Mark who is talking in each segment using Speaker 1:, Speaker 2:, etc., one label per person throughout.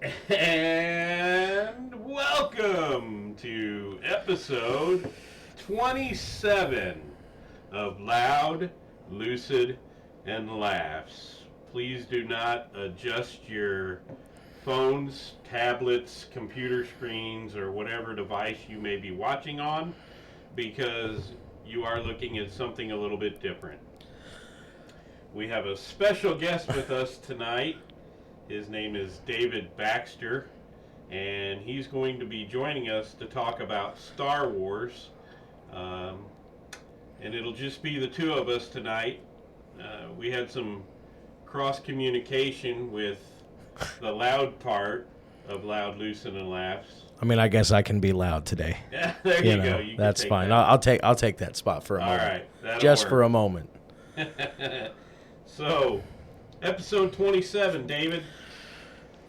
Speaker 1: And welcome to episode 27 of Loud, Lucid, and Laughs. Please do not adjust your phones, tablets, computer screens, or whatever device you may be watching on because you are looking at something a little bit different. We have a special guest with us tonight. His name is David Baxter, and he's going to be joining us to talk about Star Wars. And it'll just be the two of us tonight. We had some cross communication with the loud part of Loud, Lucid, and Laughs.
Speaker 2: I mean, I guess I can be loud today.
Speaker 1: Yeah, there you go. You
Speaker 2: that's
Speaker 1: can take
Speaker 2: fine.
Speaker 1: that.
Speaker 2: I'll take that spot for a moment.
Speaker 1: All right, that'll
Speaker 2: just
Speaker 1: work.
Speaker 2: for a moment.
Speaker 1: So, episode 27, David.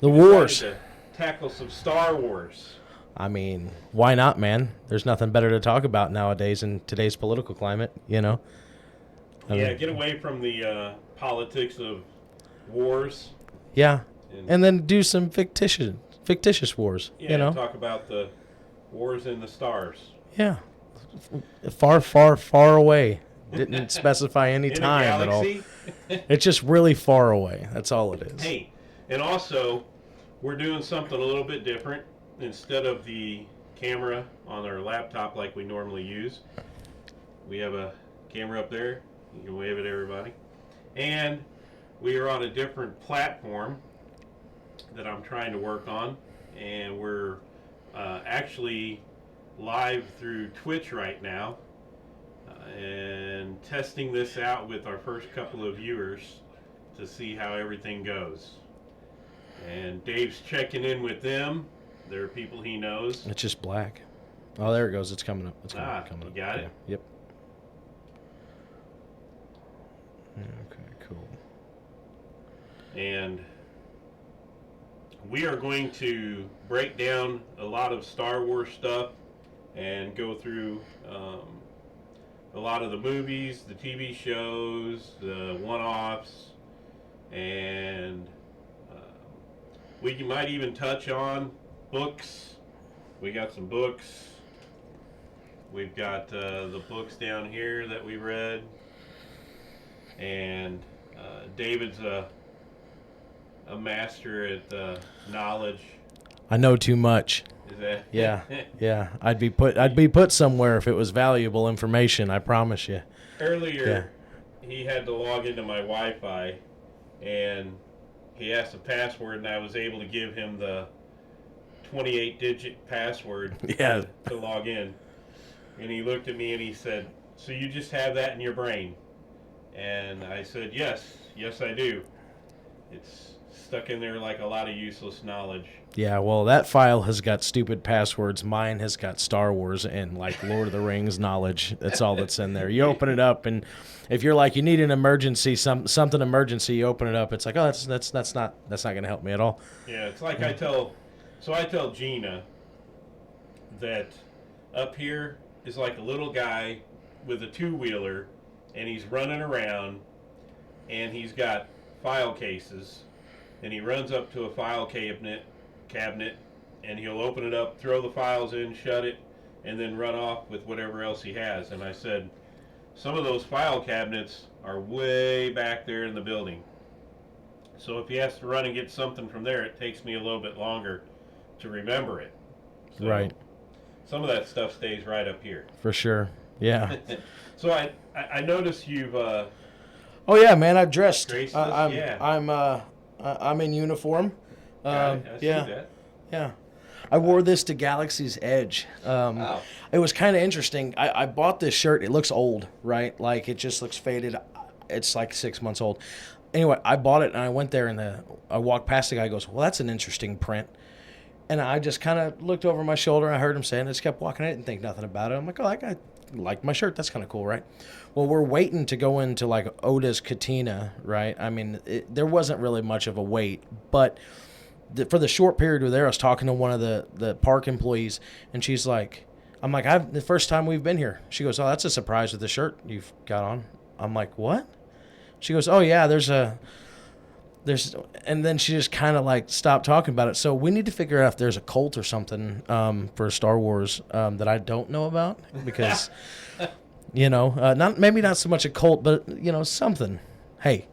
Speaker 2: The
Speaker 1: we
Speaker 2: wars.
Speaker 1: decided to tackle some Star Wars.
Speaker 2: I mean, why not, man? There's nothing better to talk about nowadays in today's political climate, you know?
Speaker 1: Get away from the politics of wars.
Speaker 2: Yeah, and then do some fictitious wars,
Speaker 1: Yeah,
Speaker 2: you know?
Speaker 1: talk about the wars in the stars.
Speaker 2: Yeah. Far, far, far away. Didn't specify any time at all. It's just really far away. That's all it is.
Speaker 1: Hey, and also, we're doing something a little bit different. Instead of the camera on our laptop like we normally use, we have a camera up there. You can wave at everybody. And we are on a different platform that I'm trying to work on. And we're actually live through Twitch right now. And testing this out with our first couple of viewers to see how everything goes. And Dave's checking in with them. There are people he knows.
Speaker 2: It's just black. Oh, there it goes. It's coming up. It's coming up.
Speaker 1: You got it?
Speaker 2: Yep. Okay, cool.
Speaker 1: And we are going to break down a lot of Star Wars stuff and go through a lot of the movies, the TV shows, the one-offs, and we might even touch on books. We got some books. We've got the books down here that we read, and David's a master at knowledge.
Speaker 2: I know too much.
Speaker 1: Is that?
Speaker 2: Yeah. I'd be put somewhere if it was valuable information. I promise you.
Speaker 1: Earlier, he had to log into my Wi-Fi, and he asked a password, and I was able to give him the 28-digit password to log in. And he looked at me and he said, "So you just have that in your brain?" And I said, yes I do. It's stuck in there like a lot of useless knowledge.
Speaker 2: Yeah, well, that file has got stupid passwords. Mine has got Star Wars and like Lord of the Rings knowledge. That's all that's in there. You open it up, and if you're like you need an emergency, something emergency, you open it up. It's like, oh, that's not going to help me at all.
Speaker 1: Yeah, it's like I tell Gina that up here is like a little guy with a two-wheeler, and he's running around, and he's got file cases, and he runs up to a file cabinet, and he'll open it up, throw the files in, shut it, and then run off with whatever else he has. And I said, some of those file cabinets are way back there in the building. So if he has to run and get something from there, it takes me a little bit longer to remember it. So
Speaker 2: right.
Speaker 1: Some of that stuff stays right up here.
Speaker 2: For sure. Yeah.
Speaker 1: So I noticed you've
Speaker 2: oh yeah, man, I've dressed. I'm in uniform.
Speaker 1: I see that.
Speaker 2: Yeah. I wore this to Galaxy's Edge. It was kind of interesting. I bought this shirt. It looks old, right? Like it just looks faded. It's like 6 months old. Anyway, I bought it and I went there and I walked past the guy. He goes, "Well, that's an interesting print." And I just kind of looked over my shoulder. I heard him saying, I just kept walking. I didn't think nothing about it. I'm like, oh, that guy liked my shirt. That's kind of cool, right? Well, we're waiting to go into like Oda's Katina, right? I mean, there wasn't really much of a wait, but for the short period we were there, I was talking to one of the park employees, and she's like, I'm like, the first time we've been here. She goes, "Oh, that's a surprise with the shirt you've got on." I'm like, "What?" She goes, "Oh yeah, there's a and then she just kind of like stopped talking about it. So we need to figure out if there's a cult or something for Star Wars that I don't know about, because not so much a cult, but something. Hey,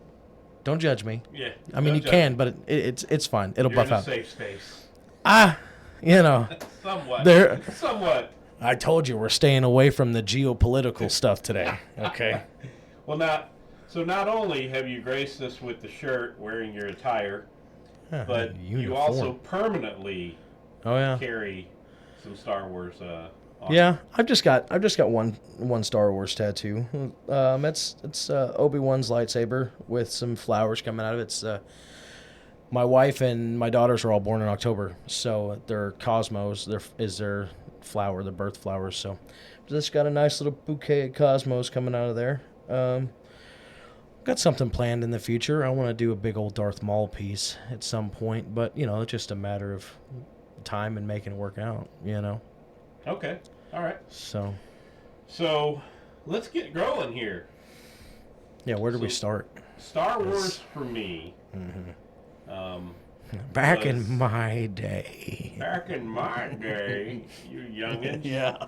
Speaker 2: don't judge me.
Speaker 1: Yeah.
Speaker 2: I mean, you can, but it's fine. It'll
Speaker 1: You're
Speaker 2: buff
Speaker 1: in a
Speaker 2: out.
Speaker 1: safe space.
Speaker 2: Somewhat.
Speaker 1: Somewhat.
Speaker 2: I told you we're staying away from the geopolitical stuff today. Okay.
Speaker 1: Well, not only have you graced us with the shirt wearing your attire, but you also permanently carry some Star Wars on.
Speaker 2: Yeah, I've just got one Star Wars tattoo. It's Obi-Wan's lightsaber with some flowers coming out of it. It's my wife and my daughters are all born in October, so they're cosmos. Is their flower, the birth flowers. So just got a nice little bouquet of cosmos coming out of there. Got something planned in the future. I want to do a big old Darth Maul piece at some point, but it's just a matter of time and making it work out.
Speaker 1: Okay. All right.
Speaker 2: So
Speaker 1: let's get growing here.
Speaker 2: Yeah, where do we start?
Speaker 1: Star Wars for me.
Speaker 2: Mm-hmm. Back in my day,
Speaker 1: you youngin'.
Speaker 2: Yeah.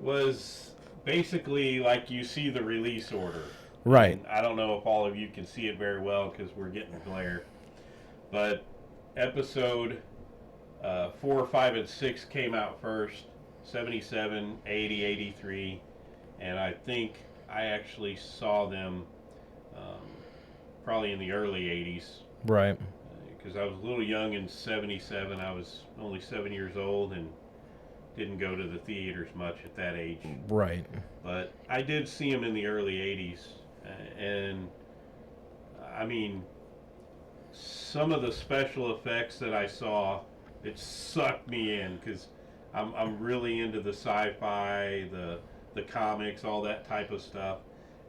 Speaker 1: Was basically like you see the release order.
Speaker 2: Right.
Speaker 1: And I don't know if all of you can see it very well because we're getting glare. But episode 4, 5, and 6 came out first. 77, 80, 83. And I think I actually saw them probably in the early 80s.
Speaker 2: Right.
Speaker 1: Because I was a little young in 77. I was only 7 years old and didn't go to the theaters much at that age.
Speaker 2: Right.
Speaker 1: But I did see them in the early 80s. And, I mean, some of the special effects that I saw, it sucked me in because I'm really into the sci-fi, the comics, all that type of stuff.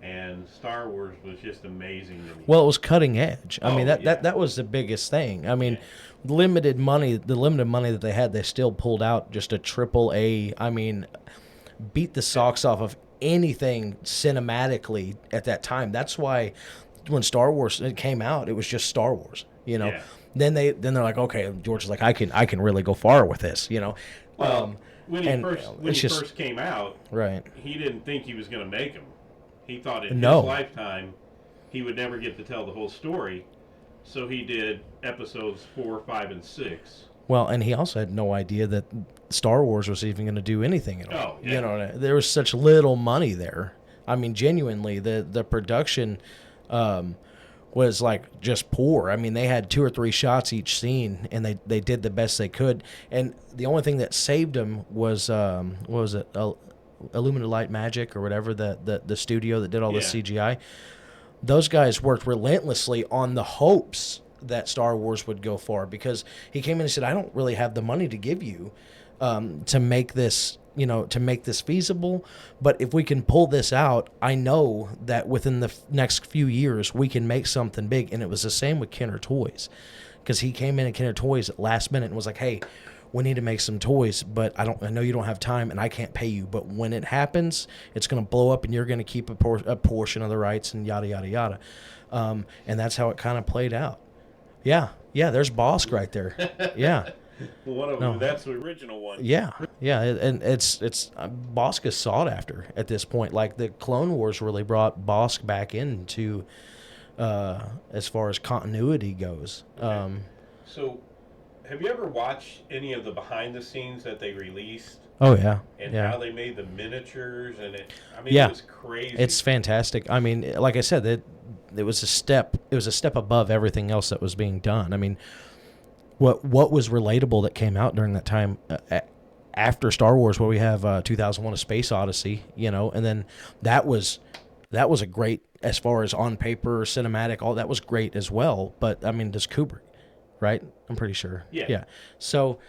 Speaker 1: And Star Wars was just amazing to me.
Speaker 2: Well, it was cutting edge. I mean, that was the biggest thing. I mean, the limited money that they had, they still pulled out just a AAA. I mean, beat the socks off of anything cinematically at that time. That's why when Star Wars came out, it was just Star Wars.
Speaker 1: Yeah.
Speaker 2: Then they're like, okay, George is like, I can really go far with this.
Speaker 1: Well, when he first came out,
Speaker 2: right,
Speaker 1: he didn't think he was going to make them. He thought in his lifetime he would never get to tell the whole story, so he did episodes 4, 5, and 6.
Speaker 2: Well, and he also had no idea that Star Wars was even going to do anything at all.
Speaker 1: Oh, yeah.
Speaker 2: There was such little money there. I mean, genuinely, the production was like just poor. I mean, they had 2 or 3 shots each scene, and they did the best they could. And the only thing that saved them was what was it? Illuminate Light Magic or whatever, the studio that did all the CGI. Those guys worked relentlessly on the hopes that Star Wars would go far, because he came in and said, I don't really have the money to give you to make this feasible, but if we can pull this out, I know that within the next few years we can make something big. And it was the same with Kenner Toys, because he came in at Kenner Toys at last minute and was like, hey, we need to make some toys, but I know you don't have time and I can't pay you, but when it happens, it's going to blow up and you're going to keep a portion of the rights and yada, yada, yada. And that's how it kind of played out. Yeah, there's Bosk right there. Yeah.
Speaker 1: One of them, that's the original one.
Speaker 2: Yeah, and it's Bosk is sought after at this point. Like, the Clone Wars really brought Bosk back into as far as continuity goes.
Speaker 1: Okay. So, have you ever watched any of the behind the scenes that they released?
Speaker 2: Oh yeah,
Speaker 1: and how they made the miniatures and it was crazy.
Speaker 2: It's fantastic. I mean, like I said, it was a step. It was a step above everything else that was being done. I mean, what was relatable that came out during that time after Star Wars, where we have 2001: A Space Odyssey, and then that was a great, as far as on paper, cinematic, all that was great as well. But I mean, does Kubrick, right? I'm pretty sure.
Speaker 1: Yeah.
Speaker 2: So,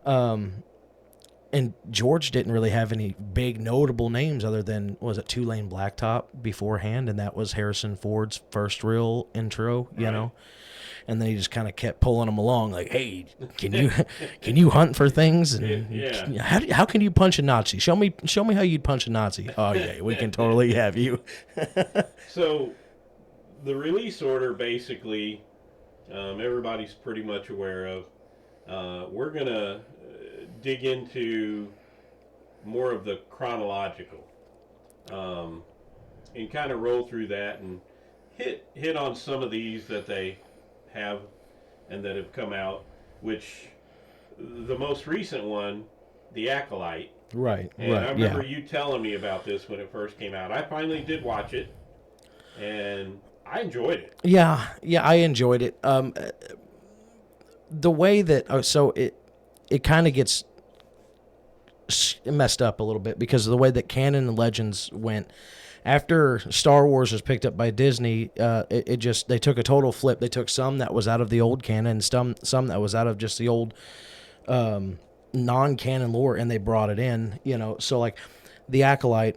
Speaker 2: and George didn't really have any big notable names other than, was it Two-Lane Blacktop beforehand, and that was Harrison Ford's first real intro, you know. And then he just kind of kept pulling them along, like, "Hey, can you hunt for things? And how can you punch a Nazi? Show me how you'd punch a Nazi. Oh yeah, we can totally have you."
Speaker 1: So, the release order basically everybody's pretty much aware of. We're going to dig into more of the chronological and kind of roll through that and hit on some of these that they have and that have come out, which the most recent one, The Acolyte.
Speaker 2: Right,
Speaker 1: And
Speaker 2: right,
Speaker 1: I remember
Speaker 2: yeah.
Speaker 1: you telling me about this when it first came out. I finally did watch it, and I enjoyed it.
Speaker 2: Yeah, yeah, I enjoyed it. The way that it kind of gets messed up a little bit because of the way that canon and legends went. After Star Wars was picked up by Disney, it just they took a total flip. They took some that was out of the old canon, and some that was out of just the old non-canon lore, and they brought it in. So like the Acolyte,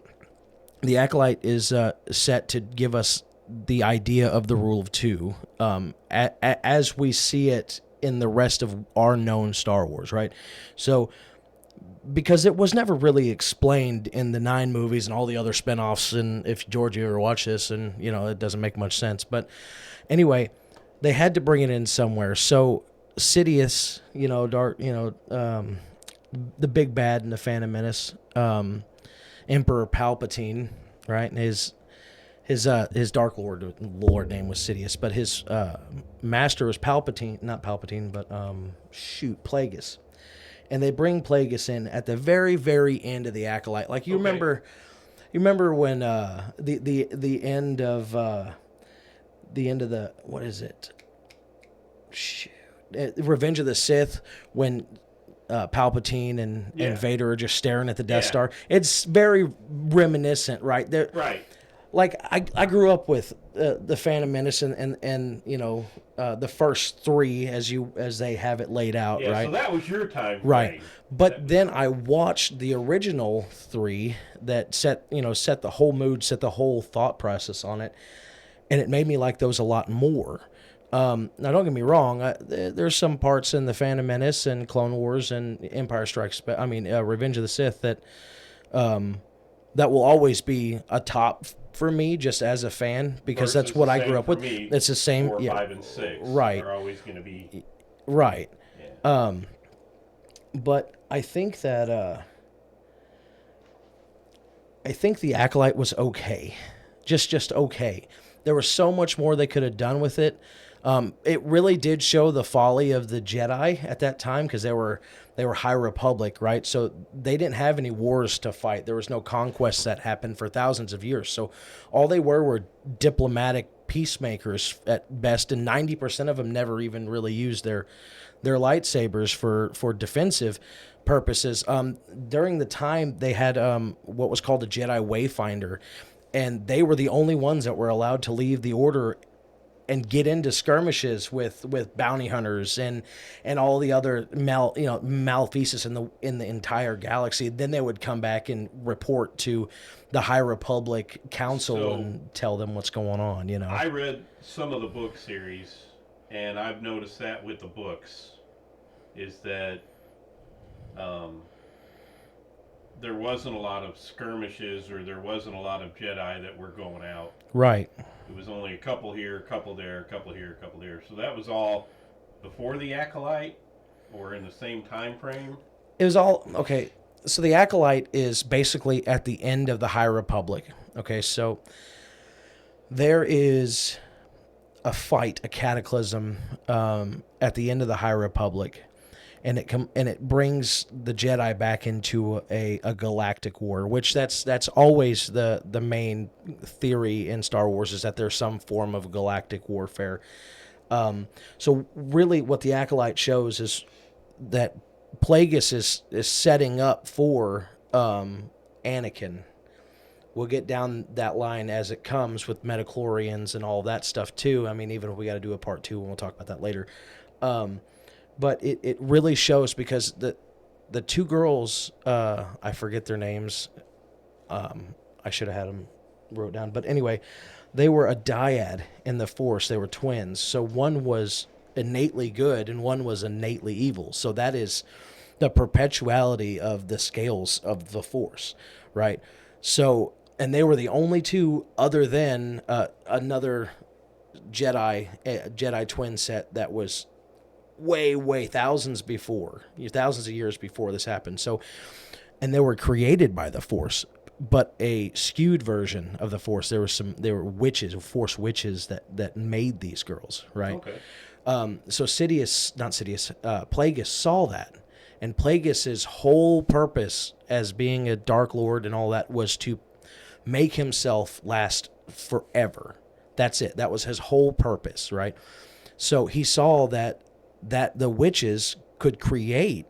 Speaker 2: is set to give us the idea of the rule of two, as we see it in the rest of our known Star Wars, right? So because it was never really explained in the 9 movies and all the other spinoffs, and if George, you ever watch this, and it doesn't make much sense. But anyway, they had to bring it in somewhere. So Sidious, the big bad in the Phantom Menace, Emperor Palpatine, right, and his Dark Lord name was Sidious, but his master was Palpatine, not Palpatine, but Plagueis. And they bring Plagueis in at the very, very end of the Acolyte. Like you remember when the end of the what is it? Shoot, Revenge of the Sith, when Palpatine and Vader are just staring at the Death Star. It's very reminiscent, right?
Speaker 1: Right.
Speaker 2: Like I grew up with the Phantom Menace and the first 3 as they have it laid out,
Speaker 1: yeah,
Speaker 2: right?
Speaker 1: So that was your time frame.
Speaker 2: Right. But then I watched the original 3 that set the whole mood, set the whole thought process on it, and it made me like those a lot more. Now, don't get me wrong. There's some parts in the Phantom Menace and Clone Wars and Empire Strikes Back. Revenge of the Sith that will always be a top for me, just as a fan, because that's what I grew up with. It's the same.
Speaker 1: 4, 5, and 6.
Speaker 2: Right.
Speaker 1: Are always going to be
Speaker 2: right.
Speaker 1: Yeah.
Speaker 2: But I think that the Acolyte was okay, just okay. There was so much more they could have done with it. It really did show the folly of the Jedi at that time, because they were High Republic, right? So they didn't have any wars to fight. There was no conquests that happened for thousands of years. So all they were diplomatic peacemakers at best, and 90% of them never even really used their lightsabers for defensive purposes. During the time, they had what was called the Jedi Wayfinder, and they were the only ones that were allowed to leave the Order and get into skirmishes with bounty hunters and all the other malfeasance in the entire galaxy. Then they would come back and report to the High Republic Council and tell them what's going on.
Speaker 1: I read some of the book series, and I've noticed that with the books is that there wasn't a lot of skirmishes, or there wasn't a lot of Jedi that were going out.
Speaker 2: Right.
Speaker 1: It was only a couple here, a couple there, a couple here, a couple there. So that was all before the Acolyte, or in the same time frame?
Speaker 2: It was all okay. So the Acolyte is basically at the end of the High Republic. Okay, so there is a fight, a cataclysm at the end of the High Republic, and it brings the Jedi back into a galactic war, which that's always the main theory in Star Wars, is that there's some form of galactic warfare. So really what the Acolyte shows is that Plagueis is setting up for Anakin. We'll get down that line as it comes with midichlorians and all that stuff too. Even if we got to do a part 2, and we'll talk about that later. But it really shows, because the 2 girls, I forget their names. I should have had them wrote down. But anyway, they were a dyad in the Force. They were twins. So one was innately good and one was innately evil. So that is the perpetuality of the scales of the Force, right? So, and they were the only 2 other than another Jedi twin set that was way thousands of years before this happened. So, and they were created by the Force, but a skewed version of the Force. There were witches, Force witches that made these girls, right?
Speaker 1: Okay.
Speaker 2: So Plagueis saw that, and Plagueis's whole purpose as being a Dark Lord and all that was to make himself last forever. That's it. That was his whole purpose, right? So he saw that the witches could create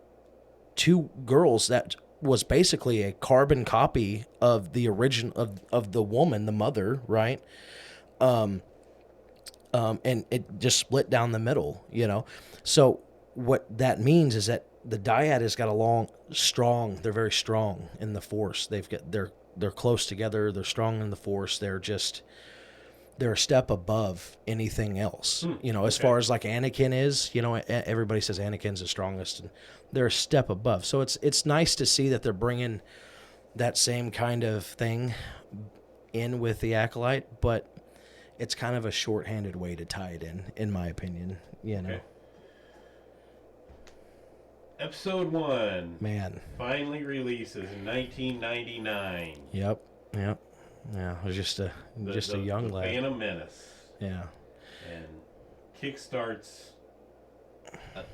Speaker 2: two girls that was basically a carbon copy of the origin of the woman, the mother, right? And it just split down the middle, you know. So what that means is that the dyad has got they're very strong in the Force. They're close together, they're strong in the Force, they're a step above anything else. You know, as far as like Anakin is, you know, everybody says Anakin's the strongest, and they're a step above. So it's nice to see that they're bringing that same kind of thing in with the Acolyte, but it's kind of a shorthanded way to tie it in my opinion, you know.
Speaker 1: Okay. Episode 1.
Speaker 2: Man.
Speaker 1: Finally releases in 1999.
Speaker 2: Yep. Yeah, it was just a young lad.
Speaker 1: Phantom Menace.
Speaker 2: Yeah.
Speaker 1: And kickstarts a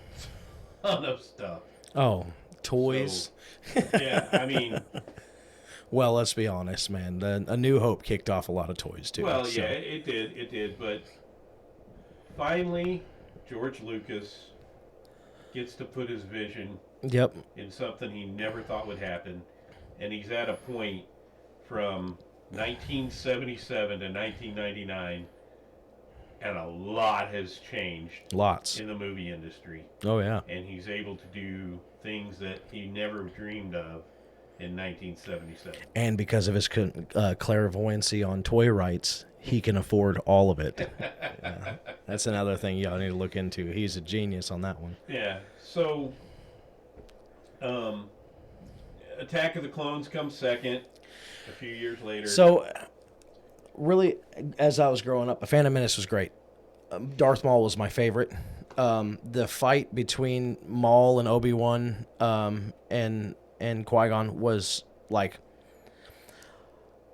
Speaker 1: ton of stuff.
Speaker 2: Oh, toys.
Speaker 1: So, yeah, I mean...
Speaker 2: Well, let's be honest, man. A New Hope kicked off a lot of toys, too.
Speaker 1: Well, yeah, it did. But finally, George Lucas gets to put his vision in something he never thought would happen. And he's at a point from 1977 to 1999, and a lot has changed.
Speaker 2: Lots.
Speaker 1: In the movie industry.
Speaker 2: Oh, yeah.
Speaker 1: And he's able to do things that he never dreamed of in 1977.
Speaker 2: And because of his clairvoyancy on toy rights, he can afford all of it. Yeah. That's another thing y'all need to look into. He's a genius on that one.
Speaker 1: Yeah. So, Attack of the Clones comes second a few years later.
Speaker 2: So, really, as I was growing up, A Phantom Menace was great. Darth Maul was my favorite. The fight between Maul and Obi-Wan and Qui-Gon was like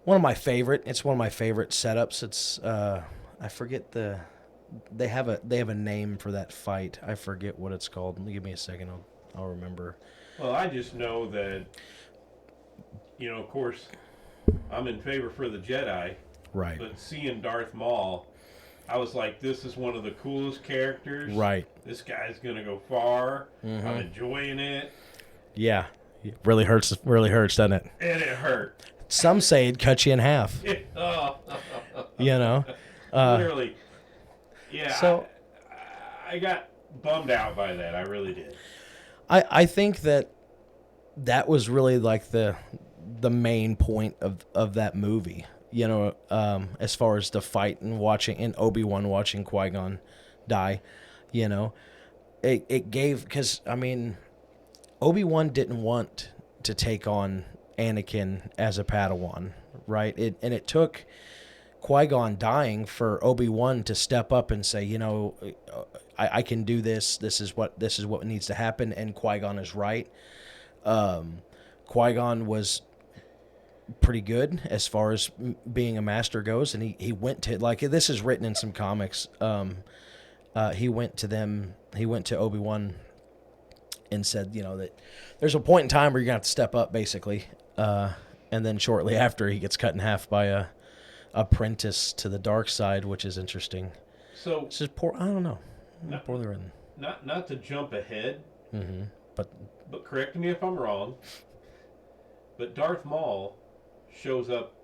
Speaker 2: one of my favorite. It's one of my favorite setups. It's I forget they have a name for that fight. I forget what it's called. Give me a second. I'll remember.
Speaker 1: Well, I just know that, you know, of course, I'm in favor for the Jedi.
Speaker 2: Right.
Speaker 1: But seeing Darth Maul, I was like, this is one of the coolest characters.
Speaker 2: Right.
Speaker 1: This guy's gonna go far. Mm-hmm. I'm enjoying it.
Speaker 2: Yeah. It really hurts, doesn't it?
Speaker 1: And it hurt.
Speaker 2: Some say it cuts you in half. You know?
Speaker 1: Literally. Yeah. So I got bummed out by that. I really did.
Speaker 2: I think that was really like the main point of that movie. You know, as far as the fight and Obi-Wan watching Qui-Gon die, you know. It gave, because, I mean, Obi-Wan didn't want to take on Anakin as a Padawan, right? It took Qui-Gon dying for Obi-Wan to step up and say, you know, I can do this. This is what needs to happen. And Qui-Gon is right. Qui-Gon was pretty good as far as being a master goes, and he went to, like, this is written in some comics. He went to Obi-Wan and said, you know, that there's a point in time where you're gonna have to step up, basically. And then shortly after, he gets cut in half by a apprentice to the dark side, which is interesting.
Speaker 1: So
Speaker 2: it's just poor. I don't know. Poorly written.
Speaker 1: Not to jump ahead.
Speaker 2: Mm-hmm. But
Speaker 1: correct me if I'm wrong. But Darth Maul shows up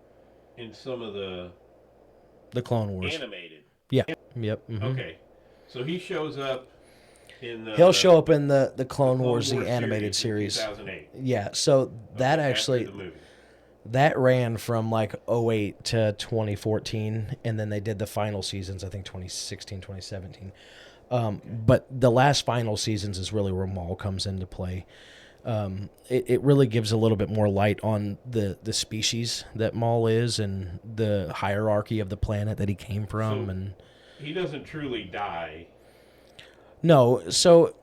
Speaker 1: in some of the
Speaker 2: Clone Wars
Speaker 1: animated.
Speaker 2: Yeah. Yep. Mm-hmm.
Speaker 1: Okay. So he shows up in
Speaker 2: He'll show up in the Clone Wars, the animated series.
Speaker 1: 2008.
Speaker 2: Yeah. So that actually that ran from like 2008 to 2014, and then they did the final seasons, I think 2016, 2017. But the last final seasons is really where Maul comes into play. It really gives a little bit more light on the species that Maul is and the hierarchy of the planet that he came from.
Speaker 1: he doesn't truly die.
Speaker 2: No, so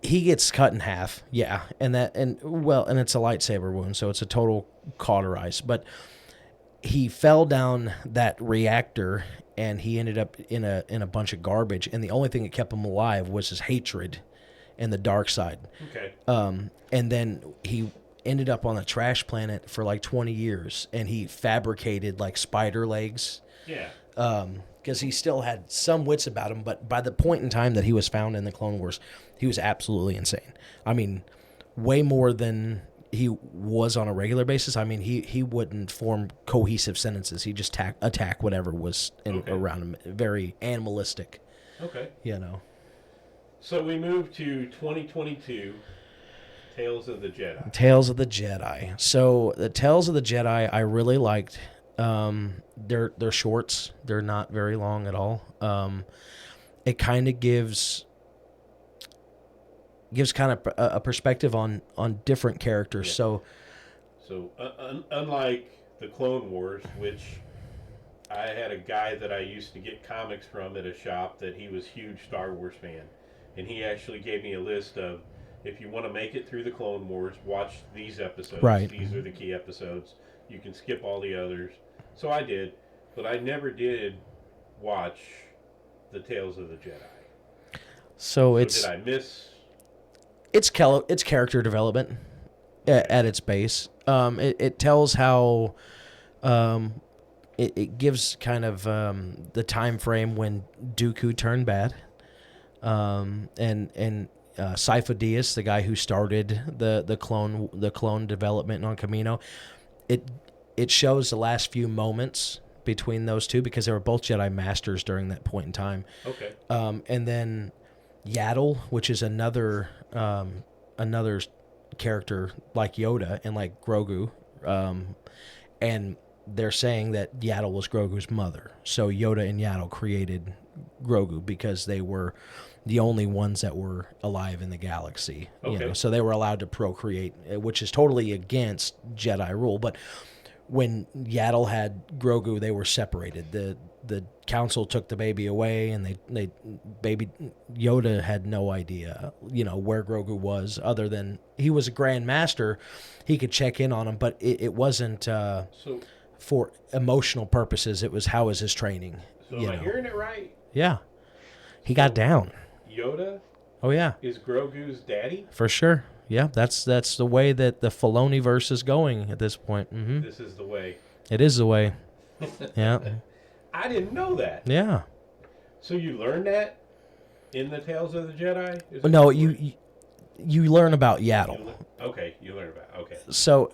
Speaker 2: he gets cut in half, yeah, and it's a lightsaber wound, so it's a total cauterize. But he fell down that reactor, and he ended up in a bunch of garbage, and the only thing that kept him alive was his hatred and the dark side.
Speaker 1: Okay.
Speaker 2: And then he ended up on a trash planet for like 20 years, and he fabricated like spider legs.
Speaker 1: Yeah.
Speaker 2: Because he still had some wits about him, but by the point in time that he was found in the Clone Wars, he was absolutely insane. I mean, way more than he was on a regular basis. I mean, he wouldn't form cohesive sentences. He just attack whatever was around him. Very animalistic.
Speaker 1: Okay.
Speaker 2: You know.
Speaker 1: So we move to 2022, Tales of the Jedi.
Speaker 2: Tales of the Jedi. So the Tales of the Jedi I really liked. They're shorts. They're not very long at all. It kind of gives kind of a perspective on different characters.
Speaker 1: Yeah. So unlike the Clone Wars, which I had a guy that I used to get comics from at a shop that he was a huge Star Wars fan, and he actually gave me a list of, if you want to make it through the Clone Wars, watch these episodes.
Speaker 2: Right.
Speaker 1: These are the key episodes. You can skip all the others. So I did, but I never did watch the Tales of the Jedi.
Speaker 2: So
Speaker 1: did I miss?
Speaker 2: It's character development at its base. It tells how it gives kind of the time frame when Dooku turned bad, and Sifo Dyas, the guy who started the clone development on Kamino, it shows the last few moments between those two because they were both Jedi Masters during that point in time.
Speaker 1: Okay.
Speaker 2: And then Yaddle, which is another character like Yoda and like Grogu, and they're saying that Yaddle was Grogu's mother. So Yoda and Yaddle created Grogu because they were the only ones that were alive in the galaxy.
Speaker 1: Okay.
Speaker 2: You know, so they were allowed to procreate, which is totally against Jedi rule. But when Yaddle had Grogu, they were separated. The council took the baby away, and baby Yoda had no idea, where Grogu was, other than he was a Grand Master. He could check in on him, but it wasn't for emotional purposes. It was, how was his training?
Speaker 1: So am I hearing it right?
Speaker 2: Yeah. He got down.
Speaker 1: Yoda?
Speaker 2: Oh, yeah.
Speaker 1: Is Grogu's daddy?
Speaker 2: For sure. Yeah, that's the way that the Filoni-verse is going at this point. Mm-hmm.
Speaker 1: This is the way.
Speaker 2: It is the way. Yeah.
Speaker 1: I didn't know that.
Speaker 2: Yeah.
Speaker 1: So you learned that in the Tales of the Jedi?
Speaker 2: No, you learn about Yaddle.
Speaker 1: You learn about it. Okay.
Speaker 2: So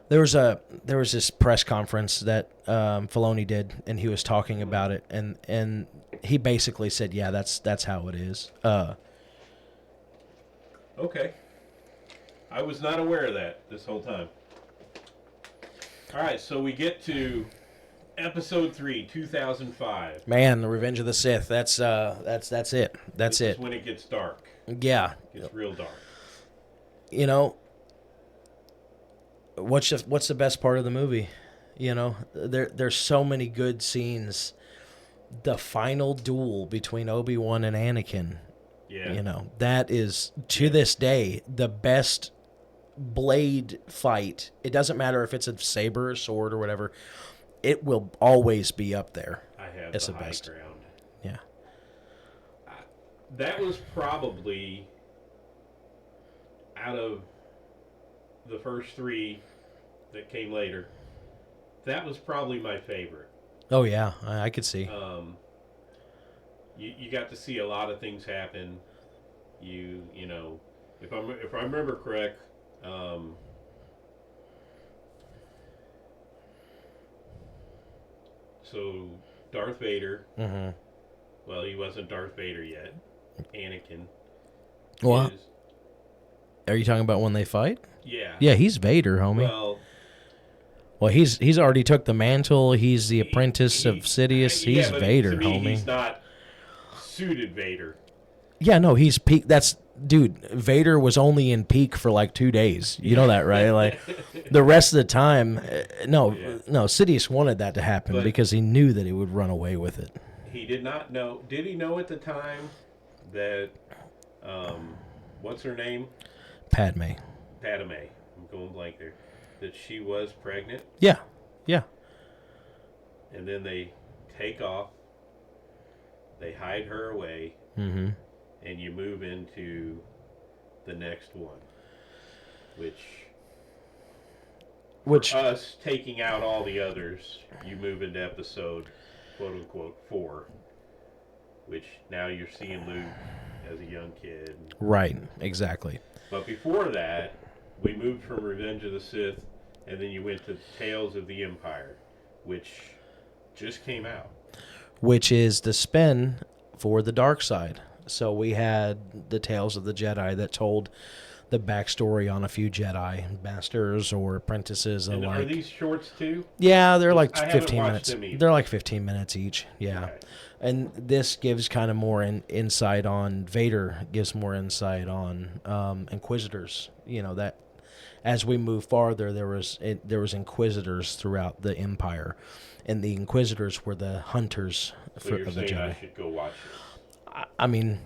Speaker 2: there was this press conference that Filoni did, and he was talking about it, and he basically said, yeah, that's how it is.
Speaker 1: Okay. I was not aware of that this whole time. All right, so we get to Episode 3, 2005.
Speaker 2: Man, The Revenge of the Sith. That's it. That's it.
Speaker 1: Is when it gets dark.
Speaker 2: Yeah.
Speaker 1: It gets real dark.
Speaker 2: What's the best part of the movie? There's so many good scenes. The final duel between Obi-Wan and Anakin.
Speaker 1: Yeah.
Speaker 2: That is, to this day, the best blade fight. It doesn't matter if it's a saber or sword or whatever. It will always be up there.
Speaker 1: I have
Speaker 2: it's
Speaker 1: the
Speaker 2: high
Speaker 1: best ground.
Speaker 2: Yeah.
Speaker 1: That was probably, out of the first three that came later, that was probably my favorite.
Speaker 2: Oh, yeah. I could see.
Speaker 1: You got to see a lot of things happen. If I remember correct, so Darth Vader.
Speaker 2: Mm-hmm.
Speaker 1: Well, he wasn't Darth Vader yet. Anakin.
Speaker 2: What? Are you talking about when they fight?
Speaker 1: Yeah.
Speaker 2: Yeah, he's Vader, homie. Well, he's already took the mantle. He's the apprentice of Sidious. He's Vader,
Speaker 1: to me,
Speaker 2: homie.
Speaker 1: He's not suited Vader.
Speaker 2: Yeah, no, he's peak. That's dude, Vader was only in peak for like 2 days. You know that, right? Like the rest of the time, no, Sidious wanted that to happen
Speaker 1: But
Speaker 2: because he knew that he would run away with it.
Speaker 1: he did not know. Did he know at the time that, what's her name?
Speaker 2: Padme.
Speaker 1: Padme. I'm going blank there. That she was pregnant,
Speaker 2: Yeah, yeah.
Speaker 1: and then they take off. They hide her away,
Speaker 2: Mm-hmm.
Speaker 1: and you move into the next one, which us taking out all the others, you move into episode quote unquote 4, which now you're seeing Luke as a young kid.
Speaker 2: Right, exactly.
Speaker 1: But before that, we moved from Revenge of the Sith, and then you went to Tales of the Empire, which just came out.
Speaker 2: Which is the spin for the dark side. So we had the Tales of the Jedi that told the backstory on a few Jedi masters or apprentices
Speaker 1: And
Speaker 2: alike.
Speaker 1: are these shorts too?
Speaker 2: Yeah, they're like
Speaker 1: I haven't
Speaker 2: 15
Speaker 1: watched
Speaker 2: minutes.
Speaker 1: them either.
Speaker 2: They're like 15 minutes each. Yeah.
Speaker 1: Okay.
Speaker 2: And this gives kind of more insight on Vader, gives more insight on Inquisitors. You know, that as we move farther, there was Inquisitors throughout the Empire, and the Inquisitors were the hunters
Speaker 1: So you're
Speaker 2: of the
Speaker 1: saying
Speaker 2: Jedi.
Speaker 1: I should go watch it?
Speaker 2: I mean,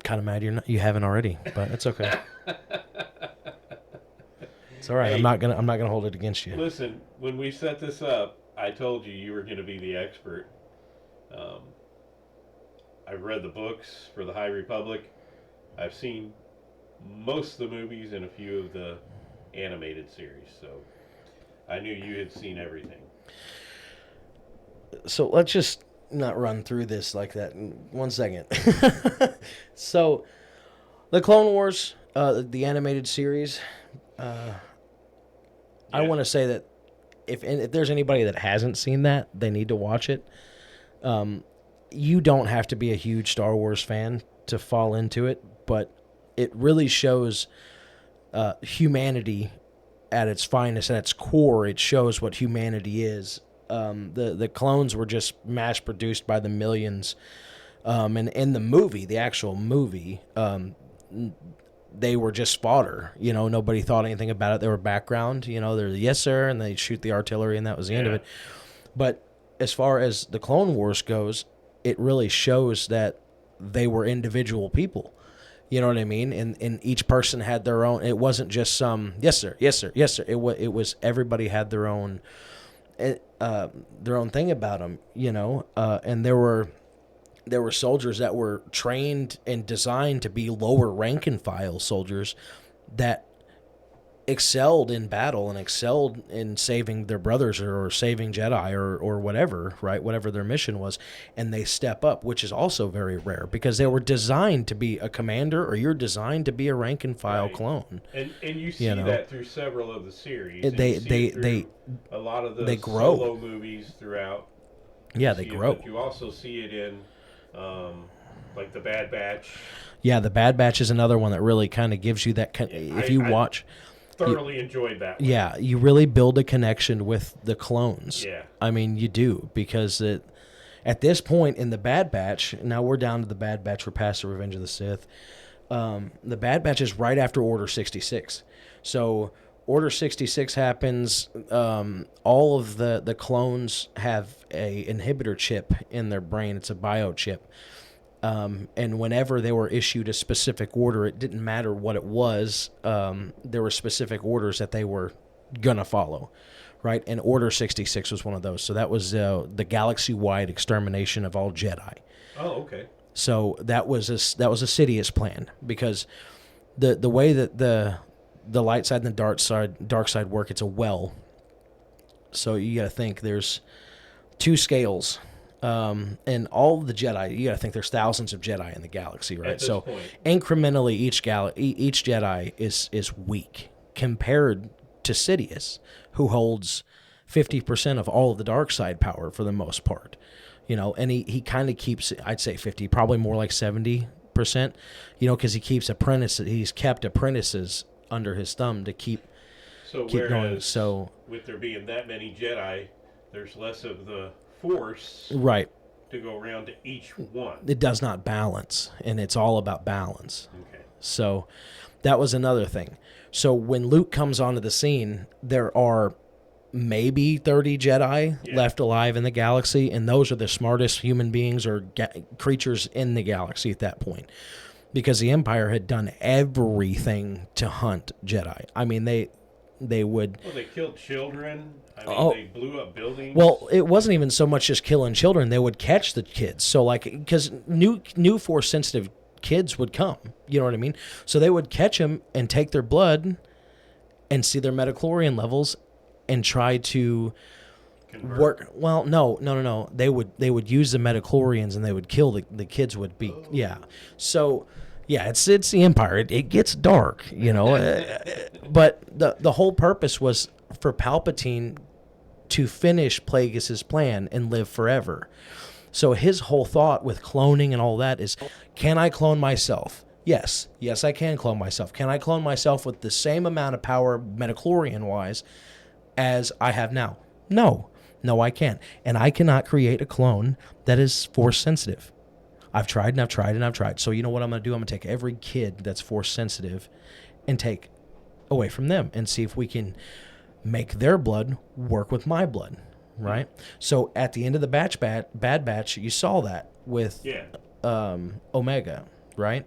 Speaker 2: kind of mad you haven't already, but it's okay. It's all right.
Speaker 1: Hey,
Speaker 2: I'm not gonna hold it against you.
Speaker 1: Listen, when we set this up, I told you were going to be the expert. I've read the books for the High Republic. I've seen most of the movies and a few of the animated series, so I knew you had seen everything.
Speaker 2: So let's just not run through this like that in 1 second. So, the Clone Wars, the animated series, I want to say that if there's anybody that hasn't seen that, they need to watch it. You don't have to be a huge Star Wars fan to fall into it, but it really shows humanity at its finest, at its core. It shows what humanity is. The clones were just mass produced by the millions, and in the movie, the actual movie, they were just fodder. You know, nobody thought anything about it. They were background. You know, they're yes sir, and they shoot the artillery, and that was the end of it. But as far as the Clone Wars goes, it really shows that they were individual people. You know what I mean? And each person had their own. It wasn't just some yes sir, yes sir, yes sir. It was everybody had their own thing about them. You know, and there were soldiers that were trained and designed to be lower rank and file soldiers that excelled in battle and excelled in saving their brothers or saving Jedi or whatever, right? Whatever their mission was. And they step up, which is also very rare because they were designed to be a commander, or you're designed to be a rank and file clone.
Speaker 1: And you see that through several of the series.
Speaker 2: They
Speaker 1: a lot of the
Speaker 2: they grow.
Speaker 1: solo movies throughout.
Speaker 2: Yeah, they grow.
Speaker 1: But you also see it in like the Bad Batch.
Speaker 2: Yeah, the Bad Batch is another one that really kind of gives you that. If you watch.
Speaker 1: Thoroughly enjoyed that one.
Speaker 2: Yeah, you really build a connection with the clones.
Speaker 1: Yeah.
Speaker 2: I mean, you do, because at this point in the Bad Batch, now we're down to the Bad Batch, we're past the Revenge of the Sith. The Bad Batch is right after Order 66. So Order 66 happens, all of the clones have a inhibitor chip in their brain. It's a biochip. And whenever they were issued a specific order, it didn't matter what it was. There were specific orders that they were gonna follow, right? And Order 66 was one of those. So that was the galaxy-wide extermination of all Jedi.
Speaker 1: Oh, okay.
Speaker 2: So that was a Sidious plan, because the way that the light side and the dark side work, it's a well. So you got to think there's 2 scales. And all of the Jedi, you got to think there's thousands of Jedi in the galaxy, right? So
Speaker 1: point.
Speaker 2: incrementally, each Jedi is weak compared to Sidious, who holds 50% of all of the dark side power for the most part. You know, and he kind of keeps, I'd say 50, probably more like 70%. You know, because he's kept apprentices under his thumb to keep going. So
Speaker 1: with there being that many Jedi, there's less of the Force
Speaker 2: right
Speaker 1: to go around to each one.
Speaker 2: It does not balance, and it's all about balance.
Speaker 1: Okay.
Speaker 2: So that was another thing. So when Luke comes onto the scene, there are maybe 30 Jedi left alive in the galaxy, and those are the smartest human beings or creatures in the galaxy at that point, because the Empire had done everything to hunt Jedi. I mean, they would...
Speaker 1: Well, they killed children. I mean, they blew up buildings.
Speaker 2: Well, it wasn't even so much just killing children. They would catch the kids. So, like, because new Force-sensitive kids would come. You know what I mean? So they would catch them and take their blood and see their midichlorian levels and try to work. Well, no. They would use the midichlorians and they would kill the kids. Would be So, yeah, it's the Empire. It gets dark, you know. But the whole purpose was for Palpatine to finish Plagueis' plan and live forever. So his whole thought with cloning and all that is, can I clone myself? Yes, I can clone myself. Can I clone myself with the same amount of power, midichlorian-wise, as I have now? No, I can't. And I cannot create a clone that is Force-sensitive. I've tried and I've tried and I've tried. So you know what I'm going to do? I'm going to take every kid that's Force-sensitive and take away from them and see if we can make their blood work with my blood, right? So at the end of the Bad Batch, you saw that with Omega, right?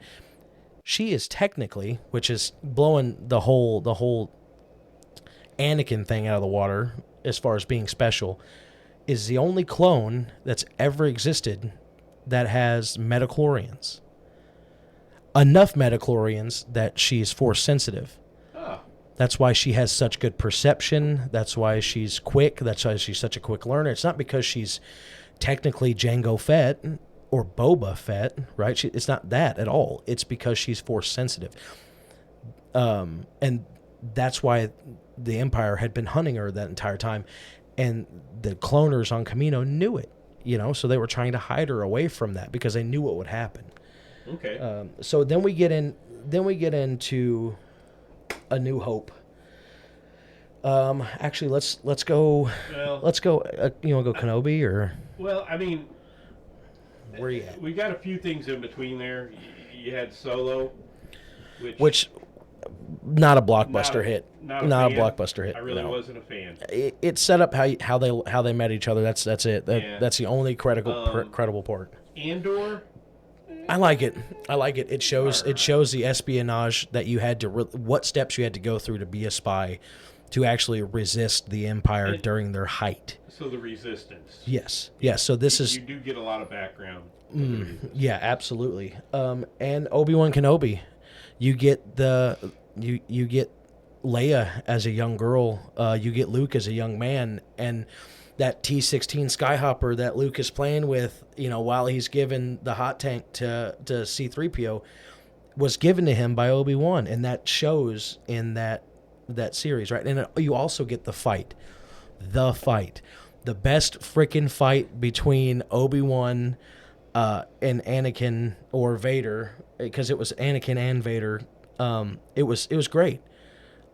Speaker 2: She is technically, which is blowing the whole Anakin thing out of the water as far as being special, is the only clone that's ever existed that has midichlorians. Enough midichlorians that she's Force sensitive. That's why she has such good perception. That's why she's quick. That's why she's such a quick learner. It's not because she's technically Jango Fett or Boba Fett, right? It's not that at all. It's because she's Force sensitive. And that's why the Empire had been hunting her that entire time. And the cloners on Kamino knew it, you know, so they were trying to hide her away from that because they knew what would happen.
Speaker 1: Okay.
Speaker 2: So then we get into A New Hope. Actually, let's go. Well, let's go. You want to go Kenobi or?
Speaker 1: Well, I mean,
Speaker 2: where are you at?
Speaker 1: We got a few things in between there. You had Solo,
Speaker 2: which not a blockbuster hit.
Speaker 1: Not a blockbuster hit. I really wasn't a fan.
Speaker 2: It set up how they met each other. That's it. That's the only credible part.
Speaker 1: Andor.
Speaker 2: I like it. It shows the espionage that you had to what steps you had to go through to be a spy, to actually resist the Empire during their height.
Speaker 1: So the Resistance.
Speaker 2: Yes. So this is...
Speaker 1: You do get a lot of background.
Speaker 2: Yeah, absolutely. And Obi-Wan Kenobi, you get you get Leia as a young girl. You get Luke as a young man, and that T-16 Skyhopper that Luke is playing with, you know, while he's given the hot tank to C-3PO, was given to him by Obi-Wan, and that shows in that series, right? And you also get the fight, the best freaking fight between Obi-Wan and Anakin or Vader, because it was Anakin and Vader. It was great.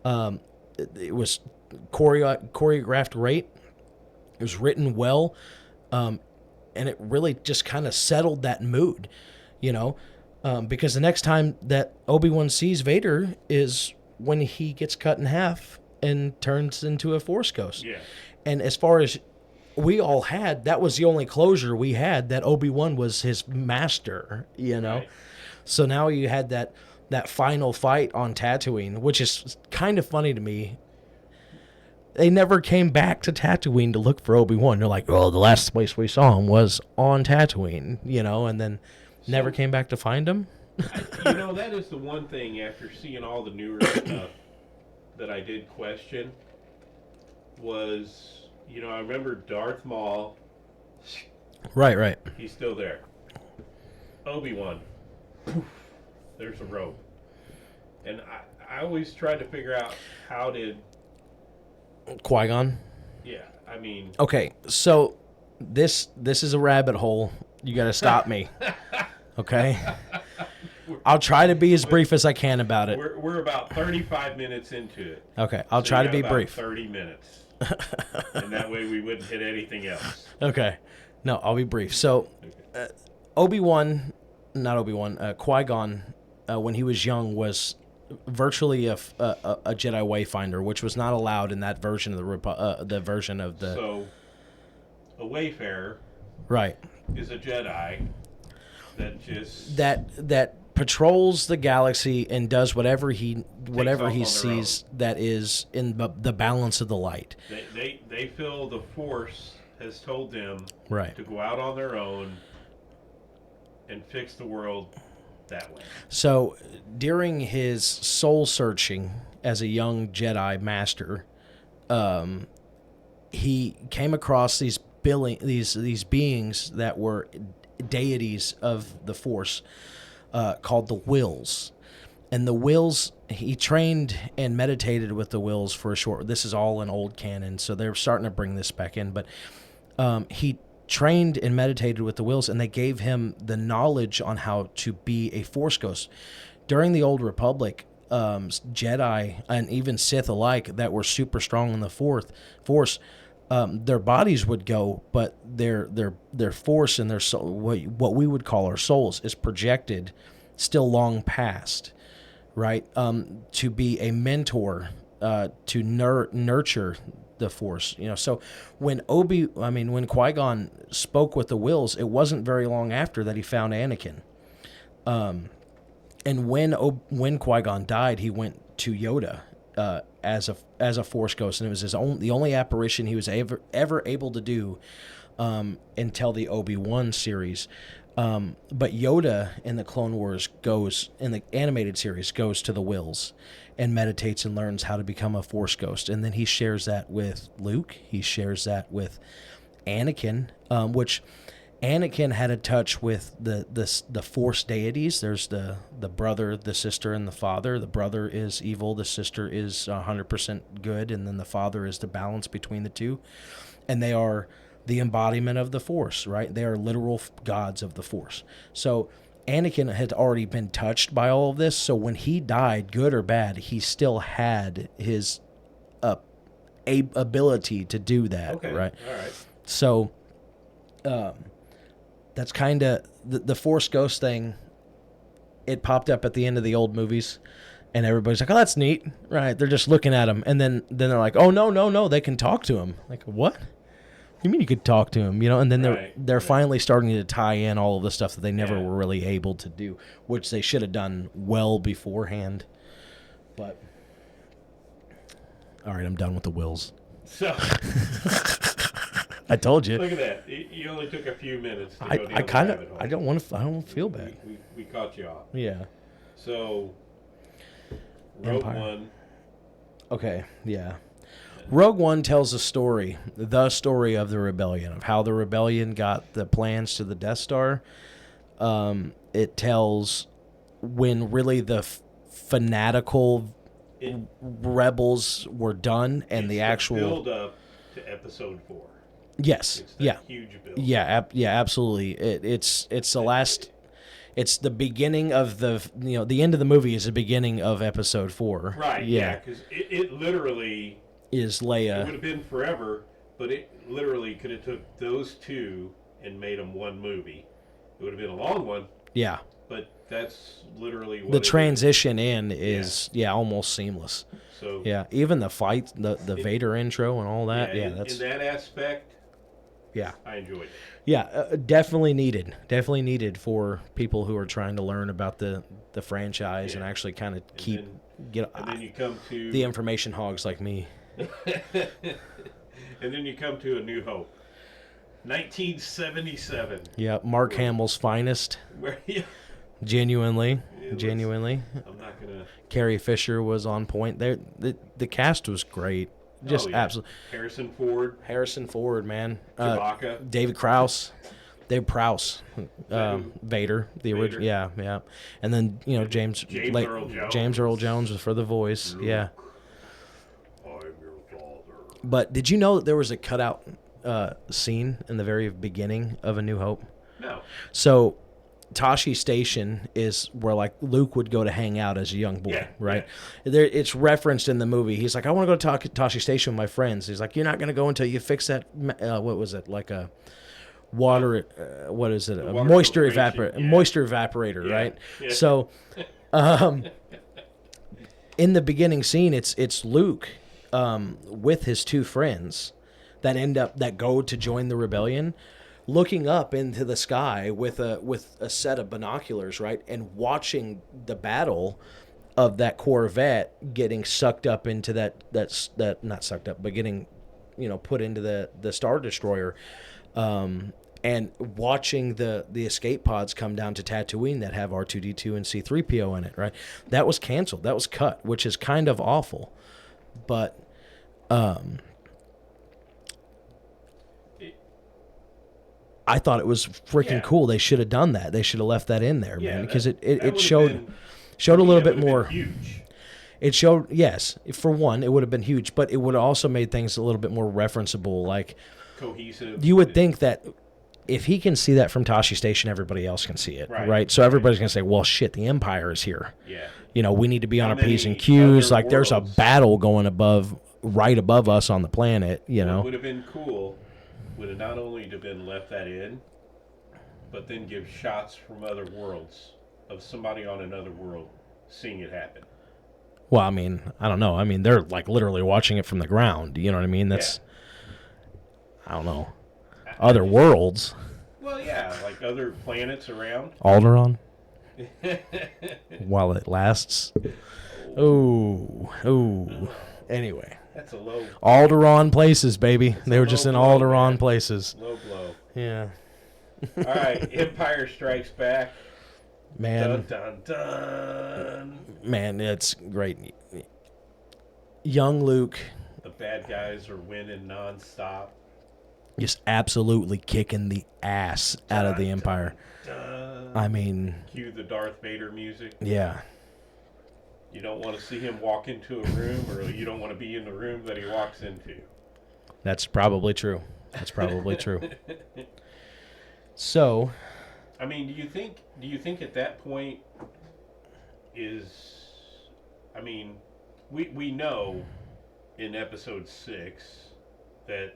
Speaker 2: It was choreographed great. It was written well, and it really just kind of settled that mood, you know, because the next time that Obi-Wan sees Vader is when he gets cut in half and turns into a Force ghost.
Speaker 1: Yeah.
Speaker 2: And as far as we all had, that was the only closure we had, that Obi-Wan was his master, you know. Right. So now you had that final fight on Tatooine, which is kind of funny to me. They never came back to Tatooine to look for Obi-Wan. They're like, oh, the last place we saw him was on Tatooine, you know, and then never came back to find him.
Speaker 1: That is the one thing after seeing all the newer stuff that I did question was, I remember Darth Maul.
Speaker 2: Right.
Speaker 1: He's still there. Obi-Wan. Poof, there's a rope. And I always tried to figure out how did...
Speaker 2: Qui-Gon?
Speaker 1: Yeah, I mean...
Speaker 2: Okay, so this is a rabbit hole. You got to stop me. Okay? I'll try to be as brief as I can about it.
Speaker 1: We're about 35 minutes into it.
Speaker 2: Okay, I'll try to be brief.
Speaker 1: 30 minutes. And that way we wouldn't hit anything else.
Speaker 2: Okay. No, I'll be brief. So, Qui-Gon when he was young was virtually a Jedi Wayfinder, which was not allowed in that version of the version of the.
Speaker 1: So, a Wayfarer,
Speaker 2: right,
Speaker 1: is a Jedi that just
Speaker 2: that patrols the galaxy and does whatever he sees that is in the balance of the light.
Speaker 1: They feel the Force has told them
Speaker 2: right
Speaker 1: to go out on their own and fix the world that way.
Speaker 2: So during his soul searching as a young Jedi master, he came across these beings that were deities of the Force, called the Wills. And the Wills, he trained and meditated with the Wills for a short. This is all in old canon, so they're starting to bring this back in. But he trained and meditated with the Wills, and they gave him the knowledge on how to be a Force ghost. During the Old Republic, Jedi and even Sith alike that were super strong in the Force, their bodies would go, but their Force and their soul, what we would call our souls, is projected still long past, right? To be a mentor, to nurture the Force, So when Qui-Gon spoke with the Wills, it wasn't very long after that he found Anakin. And when Qui-Gon died, he went to Yoda as a Force ghost, and it was the only apparition he was ever able to do until the Obi-Wan series. But Yoda in the Clone Wars in the animated series goes to the Wills and meditates and learns how to become a Force ghost. And then he shares that with Luke. He shares that with Anakin, which Anakin had a touch with the Force deities. There's the brother, the sister, and the father. The brother is evil. The sister is 100% good. And then the father is the balance between the two. And they are the embodiment of the Force, right? They are literal gods of the Force. So Anakin had already been touched by all of this. So when he died, good or bad, he still had his ability to do that,
Speaker 1: okay.
Speaker 2: Right?
Speaker 1: All right.
Speaker 2: So that's kind of the Force ghost thing. It popped up at the end of the old movies, and everybody's like, "Oh, that's neat," right? They're just looking at him, and then they're like, "Oh, no, they can talk to him." Like, what? You mean you could talk to him, And then they're finally starting to tie in all of the stuff that they never were really able to do, which they should have done well beforehand. But all right, I'm done with the Wills.
Speaker 1: So
Speaker 2: I told you.
Speaker 1: Look at that. You only took a few minutes.
Speaker 2: I don't feel bad.
Speaker 1: We caught you off.
Speaker 2: Yeah.
Speaker 1: So Rogue One.
Speaker 2: Okay. Yeah. Rogue One tells the story of the rebellion, of how the rebellion got the plans to the Death Star. It tells when really the fanatical rebels were done and the actual
Speaker 1: build up to Episode 4.
Speaker 2: Yes.
Speaker 1: It's huge build.
Speaker 2: Yeah. Absolutely. It's the last. It's the beginning of the end of the movie is the beginning of Episode 4.
Speaker 1: Right. Yeah. Because it literally
Speaker 2: is Leia.
Speaker 1: It would have been forever, but it literally could have took those two and made them one movie. It would have been a long one.
Speaker 2: Yeah.
Speaker 1: But that's literally what
Speaker 2: the transition is almost seamless.
Speaker 1: So
Speaker 2: even the fight, the Vader intro and all that. That's
Speaker 1: in that aspect.
Speaker 2: Yeah,
Speaker 1: I enjoyed it.
Speaker 2: Yeah, definitely needed for people who are trying to learn about the franchise and actually kind of get.
Speaker 1: And then you come to
Speaker 2: the information hogs like me.
Speaker 1: And then you come to A New Hope, 1977.
Speaker 2: Yeah, Mark Hamill's finest. Genuinely.
Speaker 1: I'm not gonna.
Speaker 2: Carrie Fisher was on point. There, the cast was great. Just absolutely. Harrison Ford, man.
Speaker 1: Chewbacca.
Speaker 2: David Prowse. Vader, the original. Yeah. And then James Earl Jones for the voice.
Speaker 1: Luke,
Speaker 2: yeah.
Speaker 1: I'm your father.
Speaker 2: But did you know that there was a cutout scene in the very beginning of A New Hope?
Speaker 1: No.
Speaker 2: So Tashi Station is where Luke would go to hang out as a young boy, right? Yeah. There, it's referenced in the movie. He's like, I want to go to Tashi Station with my friends. He's like, you're not going to go until you fix that. What was it? Like a water? What is it? A moisture evaporator, right? Yeah.
Speaker 1: Yeah.
Speaker 2: So In the beginning scene, it's Luke with his two friends that go to join the rebellion, looking up into the sky with a set of binoculars, right, and watching the battle of that Corvette getting sucked up into that not sucked up, but getting put into the Star Destroyer. And watching the escape pods come down to Tatooine that have R2-D2 and C-3PO in it, right? That was canceled. That was cut, which is kind of awful. But I thought it was freaking cool. They should have done that. They should have left that in there, man, because it showed a little bit more.
Speaker 1: Huge.
Speaker 2: It showed, yes, for one, it would have been huge, but it would have also made things a little bit more referenceable, like
Speaker 1: cohesive.
Speaker 2: You would think that if he can see that from Tashi Station, everybody else can see it, right? So everybody's going to say, well, shit, the Empire is here.
Speaker 1: Yeah.
Speaker 2: We need to be on our P's and Q's. Like, there's a battle going right above us on the planet,
Speaker 1: What would have been cool would have not only have been left that in, but then give shots from other worlds of somebody on another world seeing it happen.
Speaker 2: Well, I mean, I don't know. I mean, they're like literally watching it from the ground. You know what I mean? That's, I don't know. Other worlds.
Speaker 1: Well, yeah, like other planets around.
Speaker 2: Alderaan. While it lasts. Oh. Anyway.
Speaker 1: That's a low.
Speaker 2: Alderaan places, baby. They were just in Alderaan places.
Speaker 1: Low blow.
Speaker 2: Yeah.
Speaker 1: All right, Empire Strikes Back.
Speaker 2: Man.
Speaker 1: Dun, dun, dun.
Speaker 2: Man, it's great. Young Luke.
Speaker 1: The bad guys are winning nonstop.
Speaker 2: Just absolutely kicking the ass out of the Empire. I mean...
Speaker 1: Cue the Darth Vader music.
Speaker 2: Yeah.
Speaker 1: You don't want to see him walk into a room, or you don't want to be in the room that he walks into.
Speaker 2: That's probably true. So...
Speaker 1: I mean, do you think at that point I mean, we know in episode 6 that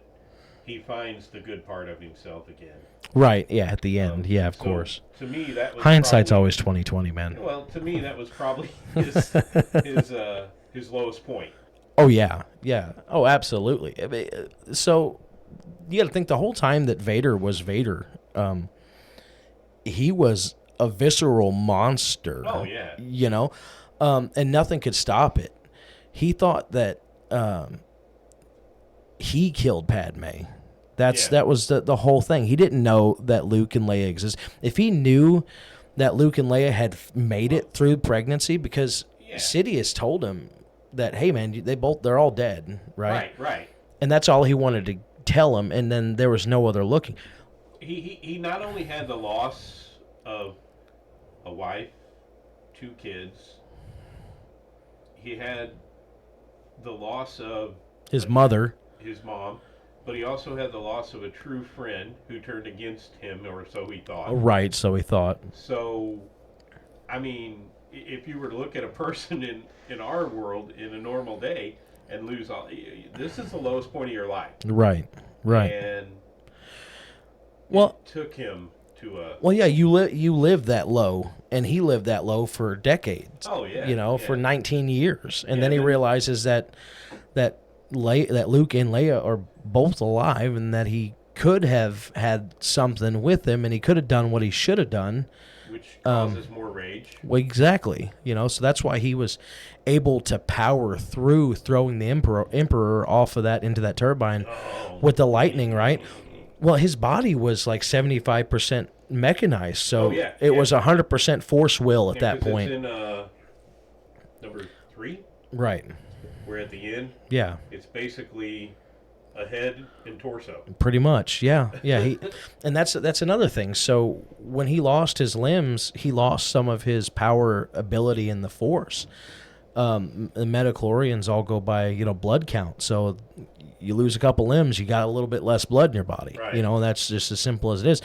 Speaker 1: he finds the good part of himself again.
Speaker 2: Right, yeah, at the end. Yeah, of course.
Speaker 1: To me, that was
Speaker 2: hindsight's always 20/20, man.
Speaker 1: Well, to me, that was probably his lowest point.
Speaker 2: Oh, yeah. Oh, absolutely. I mean, so you got to think the whole time that Vader was Vader, he was a visceral monster.
Speaker 1: Oh, yeah.
Speaker 2: And nothing could stop it. He thought that he killed Padme. That was the whole thing. He didn't know that Luke and Leia exist. If he knew that Luke and Leia had made it through pregnancy, because Sidious told him that, hey man, they're all dead, right?
Speaker 1: Right.
Speaker 2: And that's all he wanted to tell him, and then there was no other looking.
Speaker 1: He not only had the loss of a wife, 2 kids, he had the loss of
Speaker 2: his mother,
Speaker 1: his mom, but he also had the loss of a true friend who turned against him, or so he thought.
Speaker 2: Right, so he thought.
Speaker 1: So, I mean, if you were to look at a person in our world in a normal day and lose all, this is the lowest point of your life.
Speaker 2: Right.
Speaker 1: And it took him to a... Well,
Speaker 2: yeah, you live that low, and he lived that low for decades.
Speaker 1: Oh, yeah.
Speaker 2: For 19 years. And then he realizes that Luke and Leia are both alive, and that he could have had something with him, and he could have done what he should have done.
Speaker 1: Which causes more rage.
Speaker 2: Well, exactly. So that's why he was able to power through throwing the Emperor off of that into that turbine with the lightning, right? Well, his body was like 75% mechanized, so it was 100% force will at that point.
Speaker 1: It's in number 3?
Speaker 2: Right.
Speaker 1: Where at the end, it's basically a head and torso.
Speaker 2: Pretty much, yeah. And that's another thing. So when he lost his limbs, he lost some of his power ability in the Force. The Metachlorians all go by blood count. So you lose a couple limbs, you got a little bit less blood in your body.
Speaker 1: Right.
Speaker 2: And that's just as simple as it is.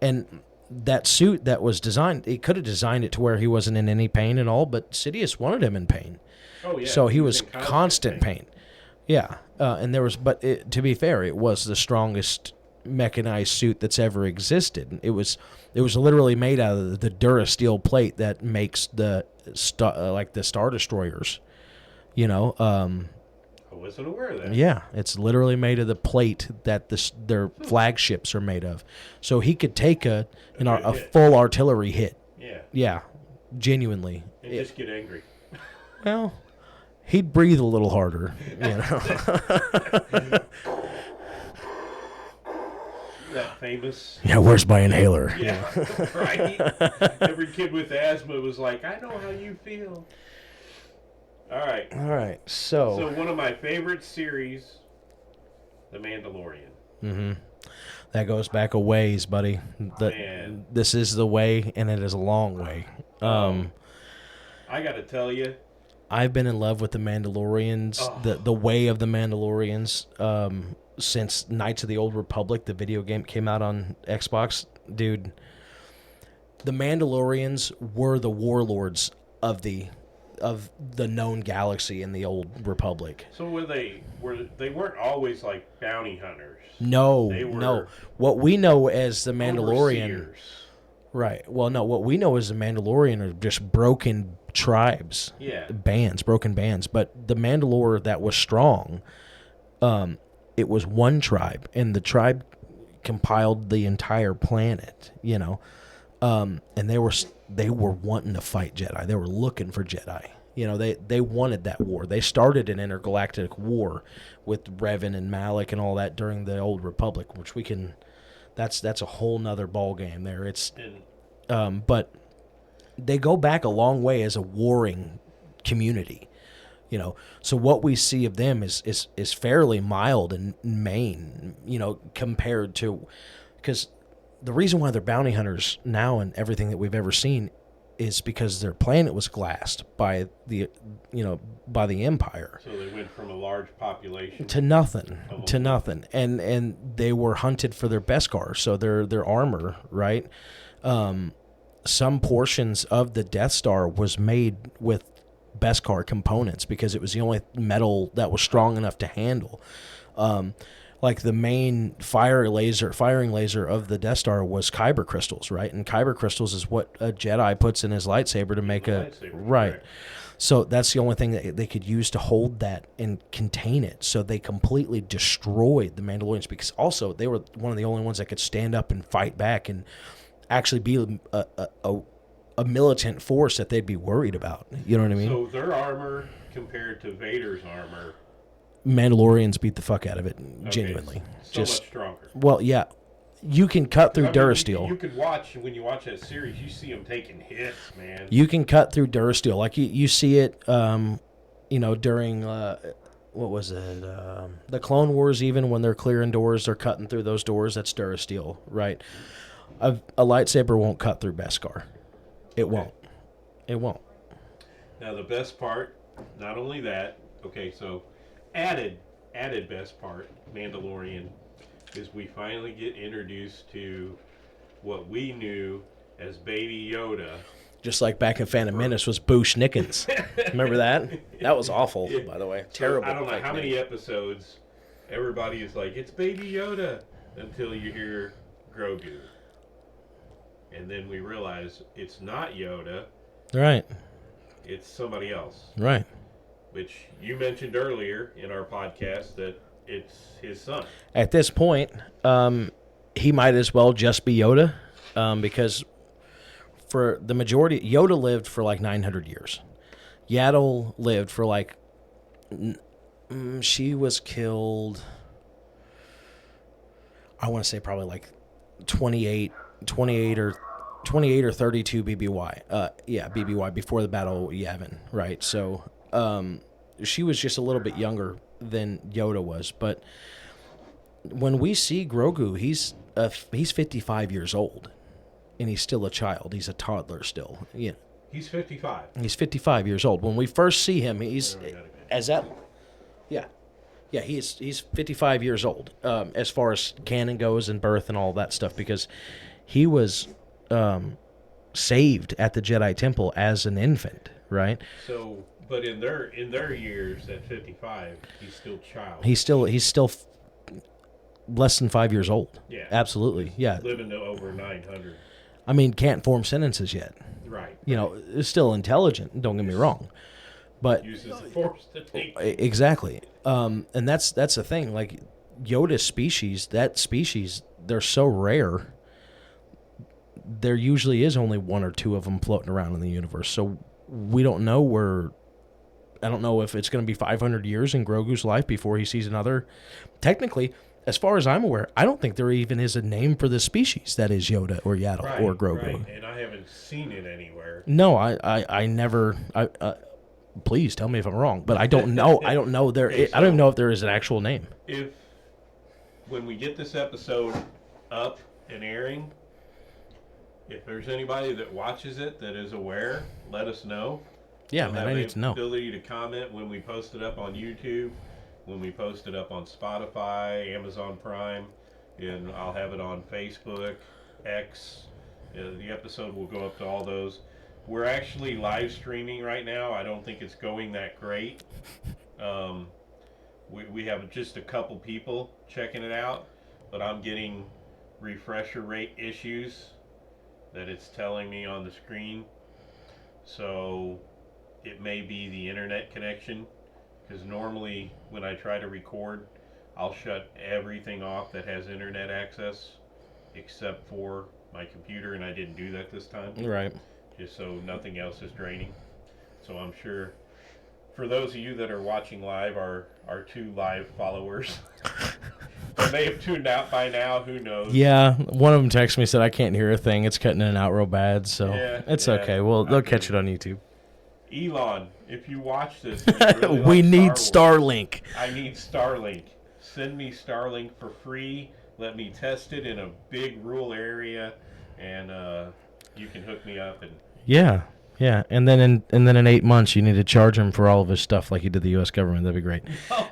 Speaker 2: And that suit that was designed, he could have designed it to where he wasn't in any pain at all, but Sidious wanted him in pain.
Speaker 1: Oh yeah.
Speaker 2: So he was constant pain. Yeah. And there was, but to be fair, it was the strongest mechanized suit that's ever existed. It was literally made out of the Durasteel plate that makes the the Star Destroyers.
Speaker 1: I wasn't aware of that.
Speaker 2: Yeah, it's literally made of the plate that their flagships are made of. So he could take a full artillery hit.
Speaker 1: Yeah.
Speaker 2: Yeah, genuinely.
Speaker 1: And just get angry.
Speaker 2: Well, he'd breathe a little harder,
Speaker 1: That famous.
Speaker 2: Yeah, where's my inhaler?
Speaker 1: Yeah, right. Every kid with asthma was like, "I know how you feel." All right. So one of my favorite series, The Mandalorian.
Speaker 2: Mm-hmm. That goes back a ways, buddy. This is the way, and it is a long way.
Speaker 1: I got to tell you,
Speaker 2: I've been in love with the Mandalorians, the way of the Mandalorians, since Knights of the Old Republic, the video game came out on Xbox. Dude, the Mandalorians were the warlords of the known galaxy in the Old Republic.
Speaker 1: So they weren't always like bounty hunters.
Speaker 2: No. What we know as the Mandalorian,
Speaker 1: overseers.
Speaker 2: Right? Well, no. What we know as the Mandalorian are just broken tribes, broken bands. But the Mandalore that was strong, it was one tribe, and the tribe compiled the entire planet. And they were wanting to fight Jedi. They were looking for Jedi. They wanted that war. They started an intergalactic war with Revan and Malak and all that during the Old Republic, which we can. That's a whole nother ball game there. But they go back a long way as a warring community. So what we see of them is fairly mild and main. Compared to, because the reason why they're bounty hunters now and everything that we've ever seen is because their planet was glassed by the Empire.
Speaker 1: So they went from a large population
Speaker 2: to nothing, and they were hunted for their Beskar, so their armor, right? Some portions of the Death Star was made with Beskar components because it was the only metal that was strong enough to handle. Like the main firing laser of the Death Star was kyber crystals, right? And kyber crystals is what a Jedi puts in his lightsaber to make right. So that's the only thing that they could use to hold that and contain it. So they completely destroyed the Mandalorians because also they were one of the only ones that could stand up and fight back and actually be a militant force that they'd be worried about. You know what I mean?
Speaker 1: So their armor compared to Vader's armor.
Speaker 2: Mandalorians beat the fuck out of it, genuinely.
Speaker 1: So much stronger.
Speaker 2: Well, yeah. You can cut through Durasteel.
Speaker 1: You could watch, when you watch that series, you see them taking hits, man.
Speaker 2: You can cut through Durasteel. Like, you see it, during, what was it? The Clone Wars, even when they're clearing doors, they're cutting through those doors. That's Durasteel, right? A lightsaber won't cut through Beskar. It won't. It won't.
Speaker 1: Now, the best part, not only that, so added best part, Mandalorian, is we finally get introduced to what we knew as Baby Yoda.
Speaker 2: Just like back in Phantom Menace was Boosh Nickens. Remember that? That was awful, by the way. Terrible.
Speaker 1: I don't know how many episodes everybody is like, it's Baby Yoda, until you hear Grogu. And then we realize it's not Yoda.
Speaker 2: Right.
Speaker 1: It's somebody else.
Speaker 2: Right.
Speaker 1: Which you mentioned earlier in our podcast that it's his son.
Speaker 2: At this point, he might as well just be Yoda, because for the majority, Yoda lived for like 900 years. Yaddle lived for like, she was killed, I want to say probably like 28 or 32 BBY. BBY, before the Battle of Yavin, right? So, she was just a little bit younger than Yoda was. But when we see Grogu, he's 55 years old, and he's still a child. He's a toddler still. Yeah.
Speaker 1: He's 55.
Speaker 2: He's 55 years old. When we first see him, he's he's 55 years old, as far as canon goes and birth and all that stuff, because he was saved at the Jedi Temple as an infant, right?
Speaker 1: So, but in their years at 55, he's still child.
Speaker 2: He's still less than 5 years old.
Speaker 1: Yeah.
Speaker 2: Absolutely. Yeah.
Speaker 1: Living to over 900.
Speaker 2: I mean, can't form sentences yet.
Speaker 1: Right.
Speaker 2: You know, is still intelligent. Don't get me wrong. But
Speaker 1: uses the Force to take.
Speaker 2: Exactly. And that's the thing. Like Yoda's species, they're so rare. There usually is only one or two of them floating around in the universe. So we don't know I don't know if it's going to be 500 years in Grogu's life before he sees another. Technically, as far as I'm aware, I don't think there even is a name for this species that is Yoda or Yaddle or Grogu.
Speaker 1: Right. And I haven't seen it anywhere.
Speaker 2: No, I never. Please tell me if I'm wrong, but I don't know. I don't know there.
Speaker 1: Okay, so
Speaker 2: I don't even know if there is an actual name.
Speaker 1: When we get this episode up and airing, if there's anybody that watches it that is aware, let us know.
Speaker 2: Yeah, man, I need to know.
Speaker 1: Ability to comment when we post it up on YouTube, when we post it up on Spotify, Amazon Prime, and I'll have it on Facebook, X. The episode will go up to all those. We're actually live streaming right now. I don't think it's going that great. We have just a couple people checking it out, but I'm getting refresher rate issues that it's telling me on the screen. So it may be the internet connection, because normally when I try to record, I'll shut everything off that has internet access except for my computer, and I didn't do that this time.
Speaker 2: Right.
Speaker 1: Just so nothing else is draining. So I'm sure for those of you that are watching live, our two live followers, they may have tuned out by now, who knows.
Speaker 2: Yeah, one of them texted me, said I can't hear a thing. It's cutting in and out real bad, so it's okay. Well, they'll catch it on YouTube.
Speaker 1: Elon, if you watch this, really
Speaker 2: we need
Speaker 1: Star Wars,
Speaker 2: Starlink.
Speaker 1: I need Starlink. Send me Starlink for free. Let me test it in a big rural area, and you can hook me up. And
Speaker 2: yeah, and then in 8 months you need to charge him for all of his stuff like you did the U.S. government. That'd be great.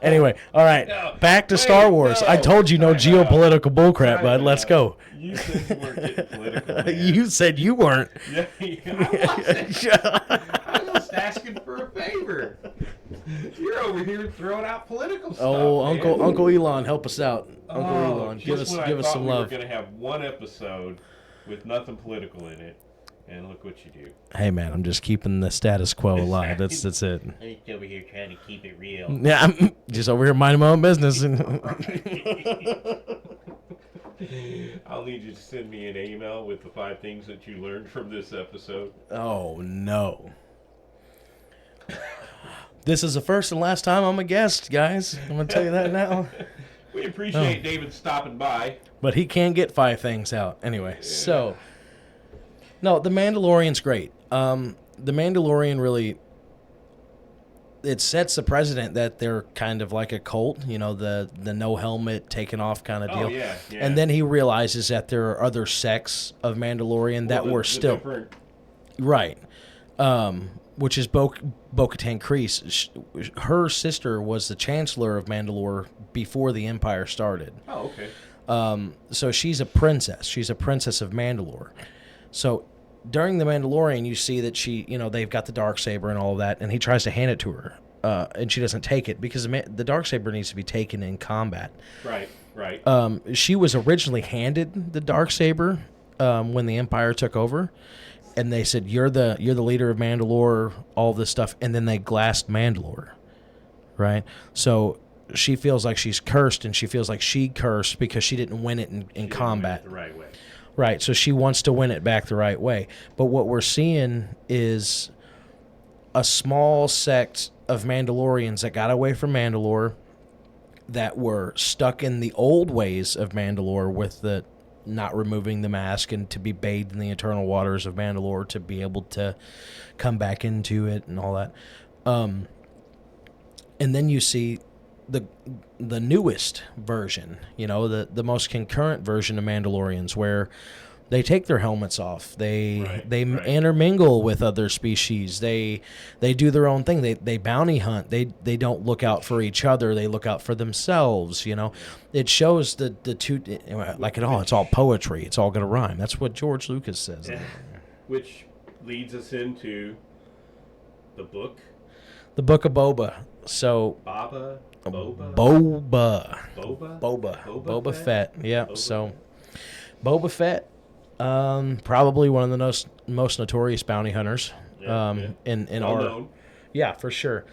Speaker 2: Anyway, all right, back to Star Wars. I told you no geopolitical bullcrap, bud. Let's go.
Speaker 1: You said you weren't getting political. Man.
Speaker 2: You said you weren't.
Speaker 1: Yeah, I wasn't. I was just asking for a favor. You're over here throwing out political stuff.
Speaker 2: Oh,
Speaker 1: man.
Speaker 2: Uncle Elon, help us out. Uncle Elon, give us some love.
Speaker 1: We were going to have one episode with nothing political in it, and look what you do.
Speaker 2: Hey man, I'm just keeping the status quo alive. That's it.
Speaker 1: I'm just over here trying to keep it real.
Speaker 2: Yeah, I'm just over here minding my own business.
Speaker 1: I'll need you to send me an email with the 5 things that you learned from this episode.
Speaker 2: Oh no. This is the first and last time I'm a guest, guys. I'm going to tell you that now.
Speaker 1: We appreciate David stopping by.
Speaker 2: But he can get 5 things out. Anyway, so. No, The Mandalorian's great. The Mandalorian really. It sets the precedent that they're kind of like a cult, you know, the no helmet, taking off kind of deal.
Speaker 1: Oh, yeah.
Speaker 2: And then he realizes that there are other sects of Mandalorian that were still.
Speaker 1: Different...
Speaker 2: Right. Which is Bo-Katan Kryze. Her sister was the Chancellor of Mandalore before the Empire started.
Speaker 1: Oh, okay.
Speaker 2: So she's a princess. She's a princess of Mandalore. So during the Mandalorian, you see that she, you know, they've got the Darksaber and all of that, and he tries to hand it to her, and she doesn't take it because the Darksaber needs to be taken in combat.
Speaker 1: Right.
Speaker 2: She was originally handed the Darksaber when the Empire took over. And they said, you're the leader of Mandalore, all this stuff. And then they glassed Mandalore, right? So she feels like she's cursed, and she feels like she cursed because she didn't win it in combat.
Speaker 1: Didn't win it the right way.
Speaker 2: Right, so she wants to win it back the right way. But what we're seeing is a small sect of Mandalorians that got away from Mandalore, that were stuck in the old ways of Mandalore with the not removing the mask and to be bathed in the eternal waters of Mandalore to be able to come back into it and all that. And then you see the newest version, you know, the most concurrent version of Mandalorians, where they take their helmets off. They intermingle with other species. They do their own thing. They bounty hunt. They don't look out for each other. They look out for themselves, you know. It shows the two, like it all. It's all poetry. It's all going to rhyme. That's what George Lucas says.
Speaker 1: Yeah. Which leads us into the book.
Speaker 2: The Book of Boba. So
Speaker 1: Baba?
Speaker 2: Boba.
Speaker 1: Boba?
Speaker 2: Boba Fett. Yeah.
Speaker 1: Boba
Speaker 2: So
Speaker 1: Fett.
Speaker 2: Boba Fett, probably one of the most notorious bounty hunters. In
Speaker 1: Well
Speaker 2: our
Speaker 1: known.
Speaker 2: Yeah, for sure.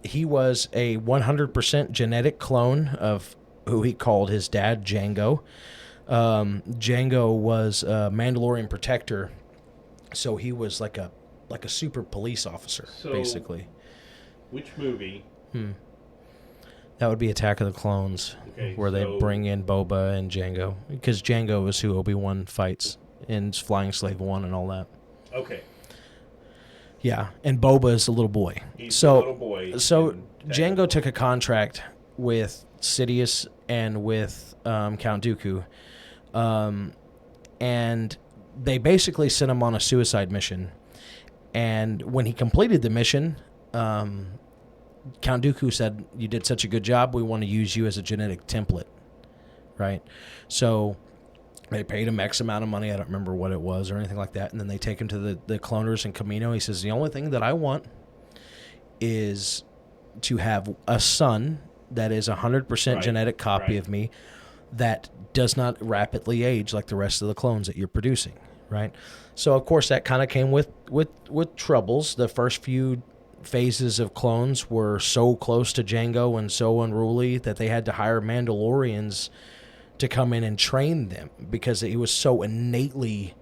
Speaker 2: He was a 100% genetic clone of who he called his dad, Django. Django was a Mandalorian protector, so he was like a super police officer,
Speaker 1: So,
Speaker 2: basically.
Speaker 1: Which movie?
Speaker 2: That would be Attack of the Clones,
Speaker 1: Okay,
Speaker 2: where they bring in Boba and Django, because Django is who Obi-Wan fights in Flying Slave 1 and all that.
Speaker 1: Okay.
Speaker 2: Yeah, and Boba is the little boy.
Speaker 1: He's the little boy.
Speaker 2: So Django took a contract with Sidious and with Count Dooku, and they basically sent him on a suicide mission. And when he completed the mission, Count Dooku said, "You did such a good job. We want to use you as a genetic template." Right? So they paid him X amount of money. I don't remember what it was or anything like that. And then they take him to the cloners in Camino. He says, "The only thing that I want is to have a son that is 100% genetic copy of me that does not rapidly age like the rest of the clones that you're producing." Right? So, of course, that kind of came with troubles. The first few phases of clones were so close to Django and so unruly that they had to hire Mandalorians to come in and train them, because he was so innately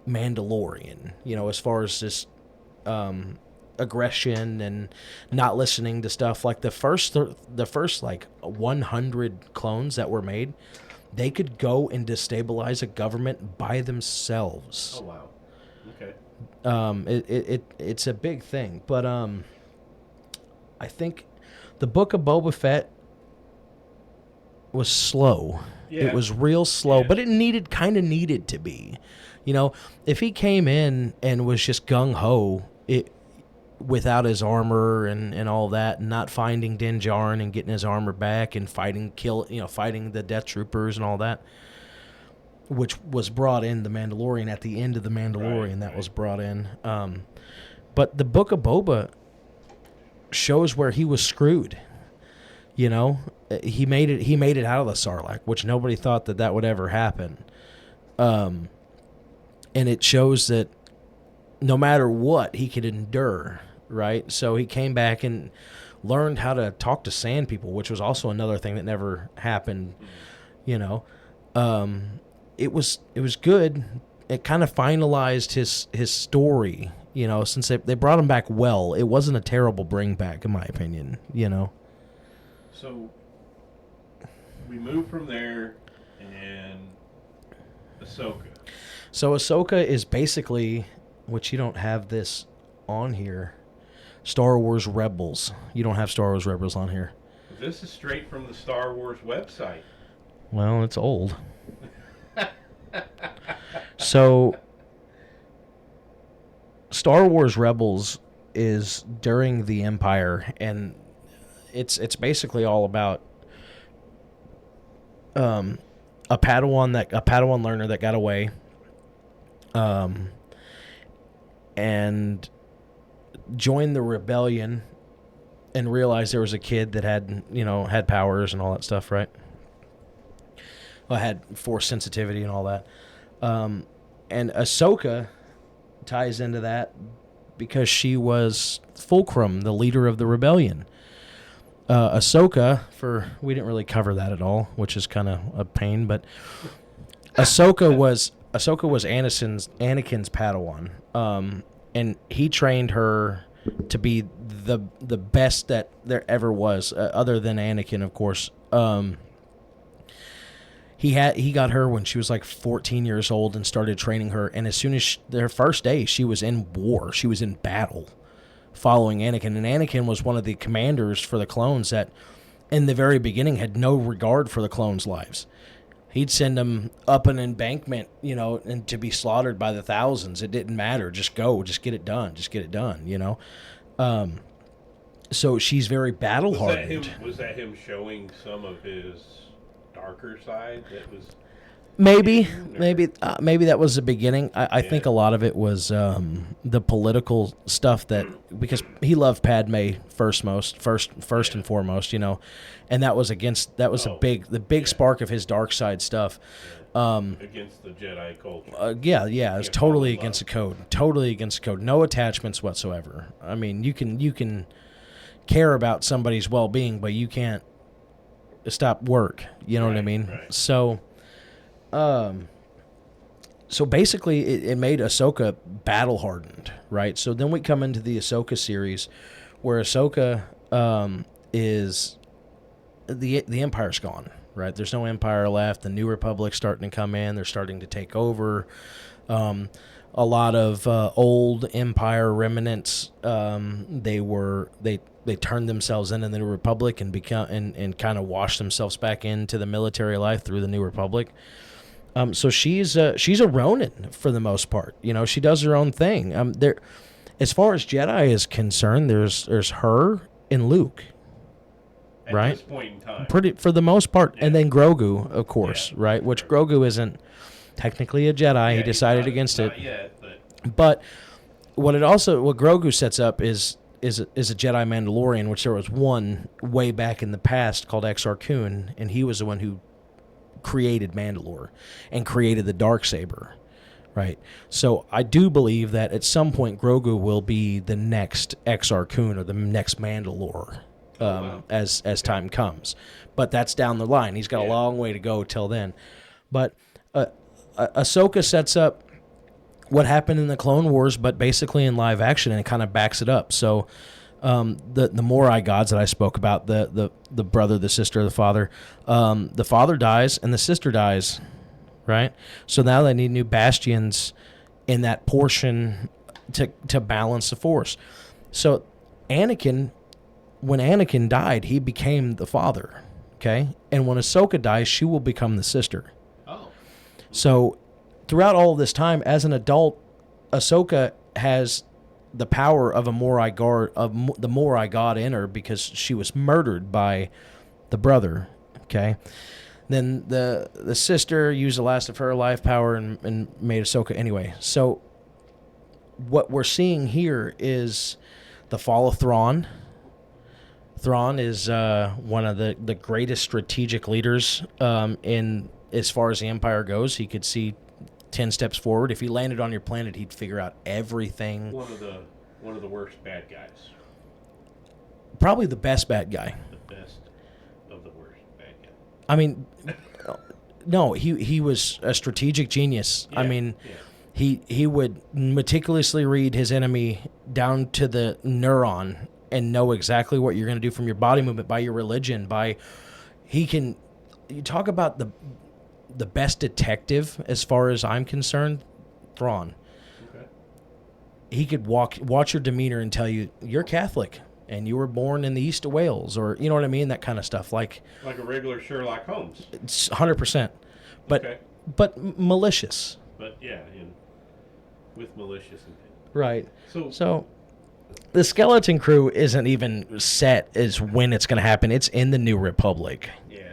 Speaker 2: Mandalorian, as far as this aggression and not listening to stuff. Like the first like 100 clones that were made, they could go and destabilize a government by themselves.
Speaker 1: Oh wow. Okay.
Speaker 2: It's a big thing, but I think the Book of Boba Fett was slow.
Speaker 1: Yeah.
Speaker 2: It was real slow,
Speaker 1: Yeah.
Speaker 2: but it kind of needed to be. If he came in and was just gung ho, without his armor and all that, and not finding Din Djarin and getting his armor back and fighting the Death Troopers and all that, which was brought in the Mandalorian at the end of the Mandalorian, that was brought in. But the Book of Boba shows where he was screwed. He made it out of the Sarlacc, which nobody thought that would ever happen. And it shows that no matter what, he could endure, right? So he came back and learned how to talk to sand people, which was also another thing that never happened. It was good. It kind of finalized his story, since they brought him back well. It wasn't a terrible bring back, in my opinion,
Speaker 1: So we move from there, and Ahsoka.
Speaker 2: So Ahsoka is basically, which you don't have this on here, Star Wars Rebels. You don't have Star Wars Rebels on here.
Speaker 1: This is straight from the Star Wars website.
Speaker 2: Well, it's old. So Star Wars Rebels is during the Empire, and it's basically all about a Padawan learner that got away, and joined the rebellion, and realized there was a kid that had powers and all that stuff, right? Well, had force sensitivity and all that. And Ahsoka ties into that because she was Fulcrum, the leader of the rebellion. Ahsoka, we didn't really cover that at all, which is kind of a pain, but Ahsoka was Anakin's Padawan, and he trained her to be the best that there ever was, other than Anakin, of course. He got her when she was like 14 years old and started training her, and as soon as their first day, she was in war, she was in battle, following Anakin. And Anakin was one of the commanders for the clones that, in the very beginning, had no regard for the clones' lives. He'd send them up an embankment, and to be slaughtered by the thousands. It didn't matter. Just go. Just get it done. So she's very battle-hardened.
Speaker 1: Was that him showing some of his darker side? That was
Speaker 2: Maybe,
Speaker 1: beginning, or-
Speaker 2: maybe that was the beginning. I think a lot of it was the political stuff because he loved Padme first and foremost, and that was the big spark of his dark side stuff.
Speaker 1: Against the Jedi culture.
Speaker 2: It was totally against the code. Totally against the code. No attachments whatsoever. I mean, you can care about somebody's well-being, but you can't stop work. You know what I mean?
Speaker 1: Right.
Speaker 2: So basically, it made Ahsoka battle hardened, right? So then we come into the Ahsoka series, where Ahsoka is the Empire's gone, right? There's no Empire left. The New Republic's starting to come in. They're starting to take over. A lot of old Empire remnants. They turned themselves into the New Republic and kind of washed themselves back into the military life through the New Republic. So she's a Ronin for the most part. She does her own thing. As far as Jedi is concerned, there's her and Luke.
Speaker 1: At this point in time.
Speaker 2: For the most part, and then Grogu, of course, right? Which Grogu isn't technically a Jedi. He decided against it.
Speaker 1: Not yet,
Speaker 2: but what Grogu sets up is a Jedi Mandalorian, which there was one way back in the past called Exar Kun, and he was the one who created Mandalore and created the Darksaber, right? So I do believe that at some point Grogu will be the next Exar Kun or the next Mandalore as time comes. But that's down the line. He's got a long way to go till then. But Ahsoka sets up what happened in the Clone Wars, but basically in live action, and it kind of backs it up. So the Morai gods that I spoke about, the brother, the sister, the father dies and the sister dies, right? So now they need new bastions in that portion to balance the Force. So when Anakin died, he became the father, okay? And when Ahsoka dies, she will become the sister.
Speaker 1: Oh.
Speaker 2: So throughout all this time, as an adult, Ahsoka has the power of the Morai god in her because she was murdered by the brother, okay? Then the sister used the last of her life power and made Ahsoka anyway. So what we're seeing here is the fall of Thrawn. Thrawn is one of the greatest strategic leaders in as far as the Empire goes. He could see 10 steps forward. If he landed on your planet, he'd figure out everything.
Speaker 1: One of the worst bad guys.
Speaker 2: Probably the best bad guy.
Speaker 1: The best of the worst bad guy.
Speaker 2: I mean, no, he was a strategic genius.
Speaker 1: Yeah,
Speaker 2: I mean, he would meticulously read his enemy down to the neuron and know exactly what you're going to do from your body movement, by your religion, you talk about the best detective as far as I'm concerned, Thrawn.
Speaker 1: Okay.
Speaker 2: He could watch your demeanor and tell you you're Catholic and you were born in the east of Wales, or you know what I mean, that kind of stuff, like
Speaker 1: a regular Sherlock Holmes.
Speaker 2: It's 100%, but malicious.
Speaker 1: But with malicious intent.
Speaker 2: Right.
Speaker 1: So
Speaker 2: the Skeleton Crew isn't even set as when it's going to happen. It's in the New Republic.
Speaker 1: Yeah.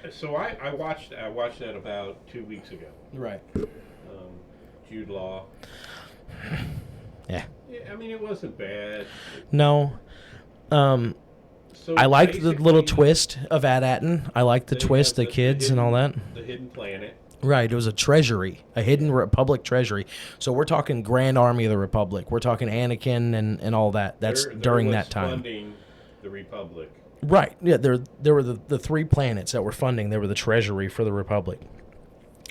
Speaker 1: So I watched that about 2 weeks ago.
Speaker 2: Right.
Speaker 1: Jude Law.
Speaker 2: Yeah.
Speaker 1: I mean, it wasn't bad.
Speaker 2: No.
Speaker 1: So
Speaker 2: I liked the little twist of At-Atten. I liked the twist, the kids and all that.
Speaker 1: The hidden planet.
Speaker 2: Right. It was a treasury, a hidden Republic treasury. So we're talking Grand Army of the Republic. We're talking Anakin and all that. That's during that time.
Speaker 1: Funding the Republic.
Speaker 2: Right. Yeah. There were the three planets that were funding. They were the treasury for the Republic.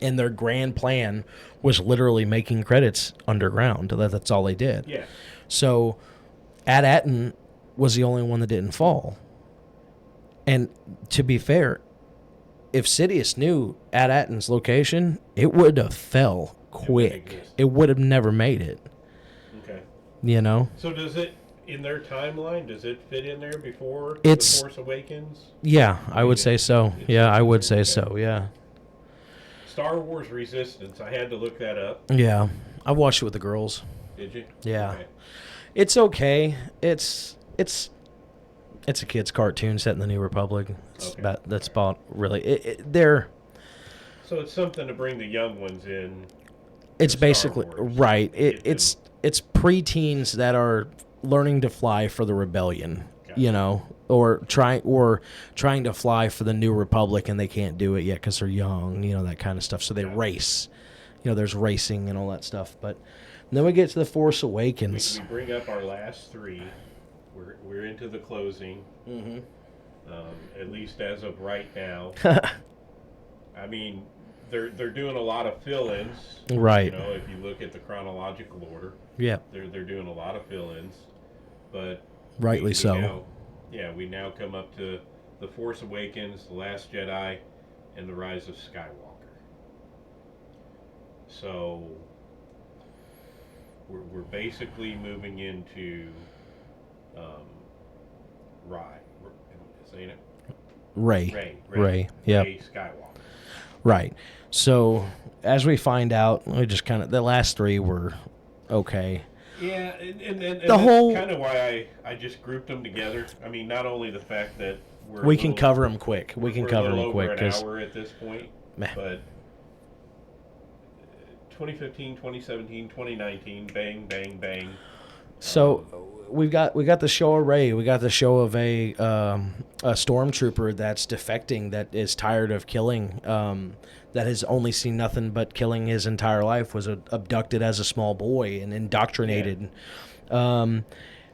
Speaker 2: And their grand plan was literally making credits underground. That's all they did.
Speaker 1: Yeah.
Speaker 2: So At-Atten was the only one that didn't fall. And to be fair, if Sidious knew At-Atten's location, it would have fell quick. It would have never made it.
Speaker 1: Okay.
Speaker 2: You know?
Speaker 1: So does it, in their timeline, does it fit in there before The Force Awakens?
Speaker 2: Yeah, I would say so. Yeah, I would say so, yeah.
Speaker 1: Star Wars Resistance, I had to look that up.
Speaker 2: Yeah, I watched it with the girls.
Speaker 1: Did you?
Speaker 2: Yeah.
Speaker 1: Okay.
Speaker 2: It's okay. It's a kid's cartoon set in the New Republic. That's about really.
Speaker 1: So it's something to bring the young ones in.
Speaker 2: It's
Speaker 1: Star
Speaker 2: basically
Speaker 1: Wars.
Speaker 2: right.
Speaker 1: Get them-
Speaker 2: It's preteens that are learning to fly for the rebellion,
Speaker 1: Gotcha.
Speaker 2: or trying to fly for the New Republic, and they can't do it yet because they're young, that kind of stuff. So they race. There's racing and all that stuff. But then we get to the Force Awakens.
Speaker 1: We bring up our last three. We're into the closing.
Speaker 2: Mm-hmm.
Speaker 1: At least as of right now. I mean, they're doing a lot of fill-ins.
Speaker 2: Right.
Speaker 1: If you look at the chronological order.
Speaker 2: Yeah.
Speaker 1: They're doing a lot of fill-ins, but
Speaker 2: rightly so.
Speaker 1: We now come up to the Force Awakens, the Last Jedi, and the Rise of Skywalker. So we're basically moving into
Speaker 2: Rey. Yep.
Speaker 1: Rey Skywalker.
Speaker 2: Right. So as we find out, we just kind of the last three were okay.
Speaker 1: Yeah, and
Speaker 2: that's
Speaker 1: kind of why I just grouped them together. I mean, not only the fact that
Speaker 2: we can cover them quick. We can cover them quick
Speaker 1: because we're an hour at this point. But 2015, 2017, 2019, bang, bang, bang.
Speaker 2: So we got the show of Rey. We got the show of a stormtrooper that's defecting, that is tired of killing, that has only seen nothing but killing his entire life, was abducted as a small boy and indoctrinated. Yeah.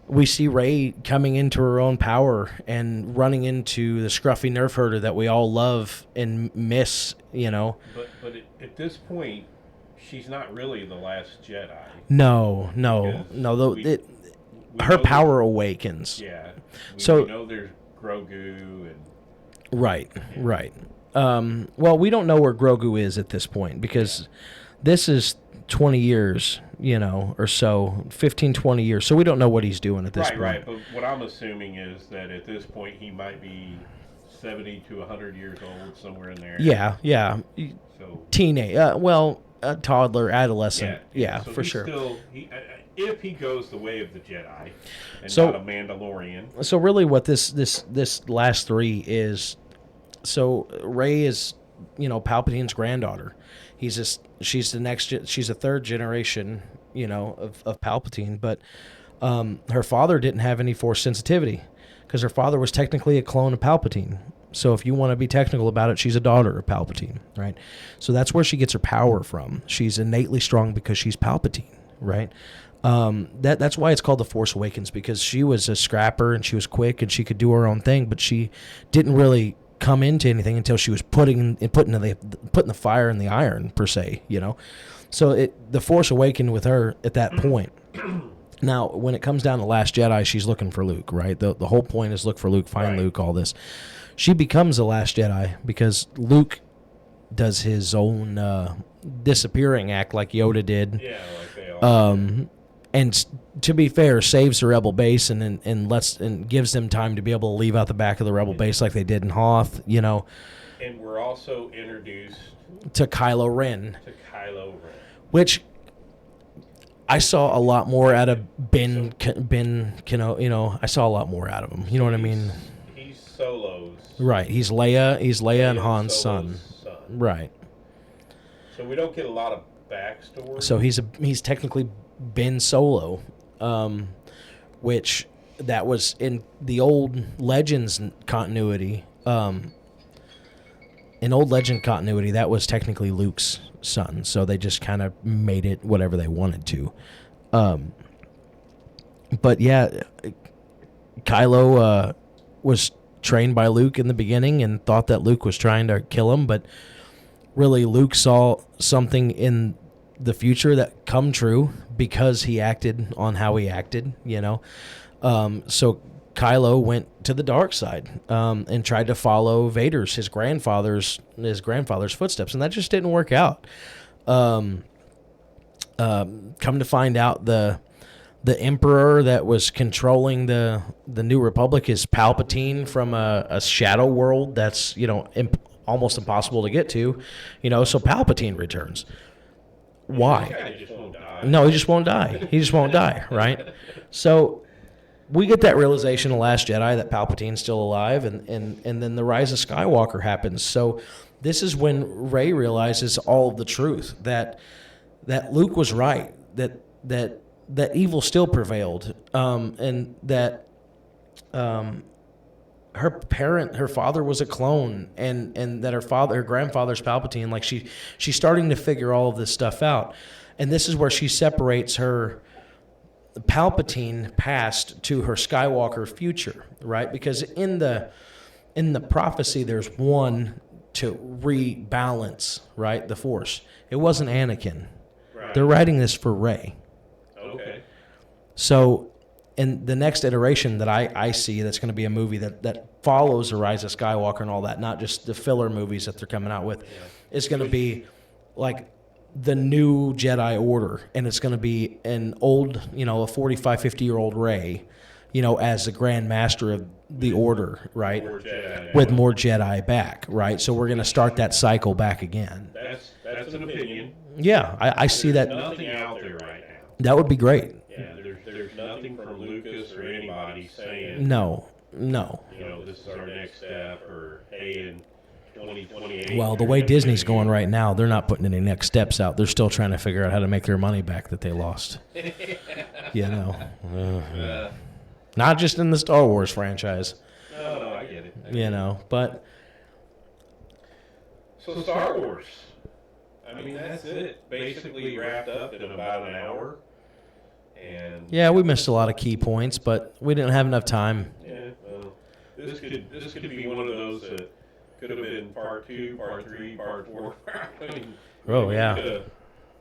Speaker 2: We see Rey coming into her own power and running into the scruffy nerf herder that we all love and miss,
Speaker 1: But at this point, she's not really the last Jedi.
Speaker 2: No. Her power awakens.
Speaker 1: Yeah.
Speaker 2: We
Speaker 1: know there's Grogu and...
Speaker 2: Right. Well, we don't know where Grogu is at this point because this is 20 years, or so, 15, 20 years. So we don't know what he's doing at this point.
Speaker 1: Right. But what I'm assuming is that at this point he might be 70 to 100 years old, somewhere in there.
Speaker 2: Yeah.
Speaker 1: So
Speaker 2: teenage, a toddler, adolescent. Yeah,
Speaker 1: so
Speaker 2: for sure.
Speaker 1: If he goes the way of the Jedi and
Speaker 2: So-
Speaker 1: not a Mandalorian.
Speaker 2: So really what this last three is, so Rey is, Palpatine's granddaughter. She's a third generation, of Palpatine, but her father didn't have any Force sensitivity because her father was technically a clone of Palpatine. So if you want to be technical about it, she's a daughter of Palpatine, right? So that's where she gets her power from. She's innately strong because she's Palpatine, right? That's why it's called the Force Awakens, because she was a scrapper and she was quick and she could do her own thing, but she didn't really come into anything until she was putting the fire in the iron, per se, So the Force awakened with her at that point. Now, when it comes down to Last Jedi, she's looking for Luke, right? The whole point is look for Luke, find Luke, all this. She becomes the Last Jedi because Luke does his own disappearing act like Yoda did.
Speaker 1: Yeah, like they all
Speaker 2: and to be fair, saves the rebel base and gives them time to be able to leave out the back of the rebel base like they did in Hoth,
Speaker 1: And we're also introduced
Speaker 2: to Kylo Ren. Which I saw a lot more out of Ben Kenobi. I saw a lot more out of him. You know what I mean?
Speaker 1: He's Solo's.
Speaker 2: Right. He's Leia and Han's son. Right.
Speaker 1: So we don't get a lot of backstory.
Speaker 2: So he's technically Ben Solo, which that was in the old Legends continuity. In old Legend continuity, that was technically Luke's son. So they just kind of made it whatever they wanted to. But yeah, Kylo was trained by Luke in the beginning and thought that Luke was trying to kill him, but really Luke saw something in the future that come true because he acted on how he acted, So Kylo went to the dark side and tried to follow his grandfather's footsteps, and that just didn't work out. Come to find out, the emperor that was controlling the New Republic is Palpatine from a shadow world that's almost impossible to get to, So Palpatine returns. Why? No, he just won't die. He just won't die, right? So we get that realization in The Last Jedi that Palpatine's still alive, and then the Rise of Skywalker happens. So this is when Rey realizes all of the truth, that Luke was right, that evil still prevailed, and that her father was a clone, and that her grandfather's Palpatine. Like she's starting to figure all of this stuff out, and this is where she separates her Palpatine past to her Skywalker future, right? Because in the prophecy, there's one to rebalance, right, the Force. It wasn't Anakin.
Speaker 1: Right.
Speaker 2: They're writing this for Rey.
Speaker 1: Okay.
Speaker 2: So, in the next iteration that I see, that's going to be a movie that follows the rise of Skywalker and all that, not just the filler movies that they're coming out with. It's going to be like the new Jedi Order, and it's going to be an old, a 45, 50-year-old Rey, as the Grand Master of the Order, right? With more Jedi back, right? So we're going to start that cycle back again.
Speaker 1: That's an opinion.
Speaker 2: Yeah, I see that.
Speaker 1: There's nothing out there right now.
Speaker 2: That would be great.
Speaker 1: Yeah, there's nothing from Lucas or anybody saying,
Speaker 2: No.
Speaker 1: This is our next step, or hey, in 2028.
Speaker 2: Well, the way Disney's going right now, they're not putting any next steps out. They're still trying to figure out how to make their money back that they lost. Not just in the Star Wars franchise.
Speaker 1: No, I get it.
Speaker 2: But.
Speaker 1: So Star Wars. I mean, that's it. Basically wrapped up in about an hour. And
Speaker 2: yeah, we missed a lot of key points, but we didn't have enough time.
Speaker 1: Yeah, well, this could be one of those that could have been part 2, part 3, part 4. I mean,
Speaker 2: oh yeah.
Speaker 1: Could have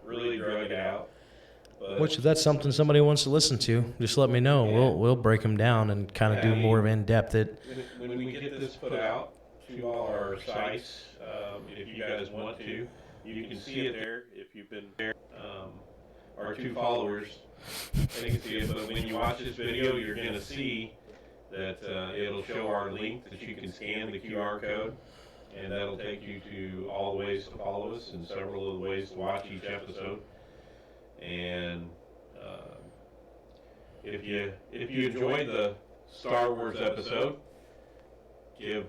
Speaker 1: really drug it out. But
Speaker 2: which, if that's something somebody wants to listen to, just let me know.
Speaker 1: Yeah.
Speaker 2: We'll break them down and kind of do more of in depth.
Speaker 1: When we get this put out to all our sites, if you guys want to, you can see it there. If you've been there, our 2 followers, they can see it. But when you watch this video, you're going to see that it'll show our link that you can scan the QR code, and that'll take you to all the ways to follow us and several of the ways to watch each episode. And if you enjoyed the Star Wars episode, give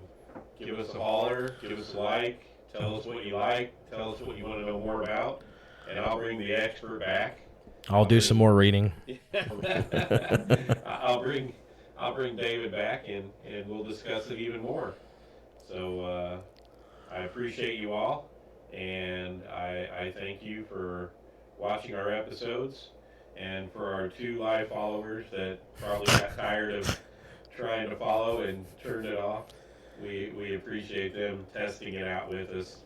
Speaker 1: us a holler, give us a like, tell us what you like, tell us what you want to know more about, and I'll bring the expert back.
Speaker 2: I'll do some more reading.
Speaker 1: I'll bring David back, and we'll discuss it even more. So I appreciate you all, and I thank you for watching our episodes, and for our 2 live followers that probably got tired of trying to follow and turned it off. We appreciate them testing it out with us.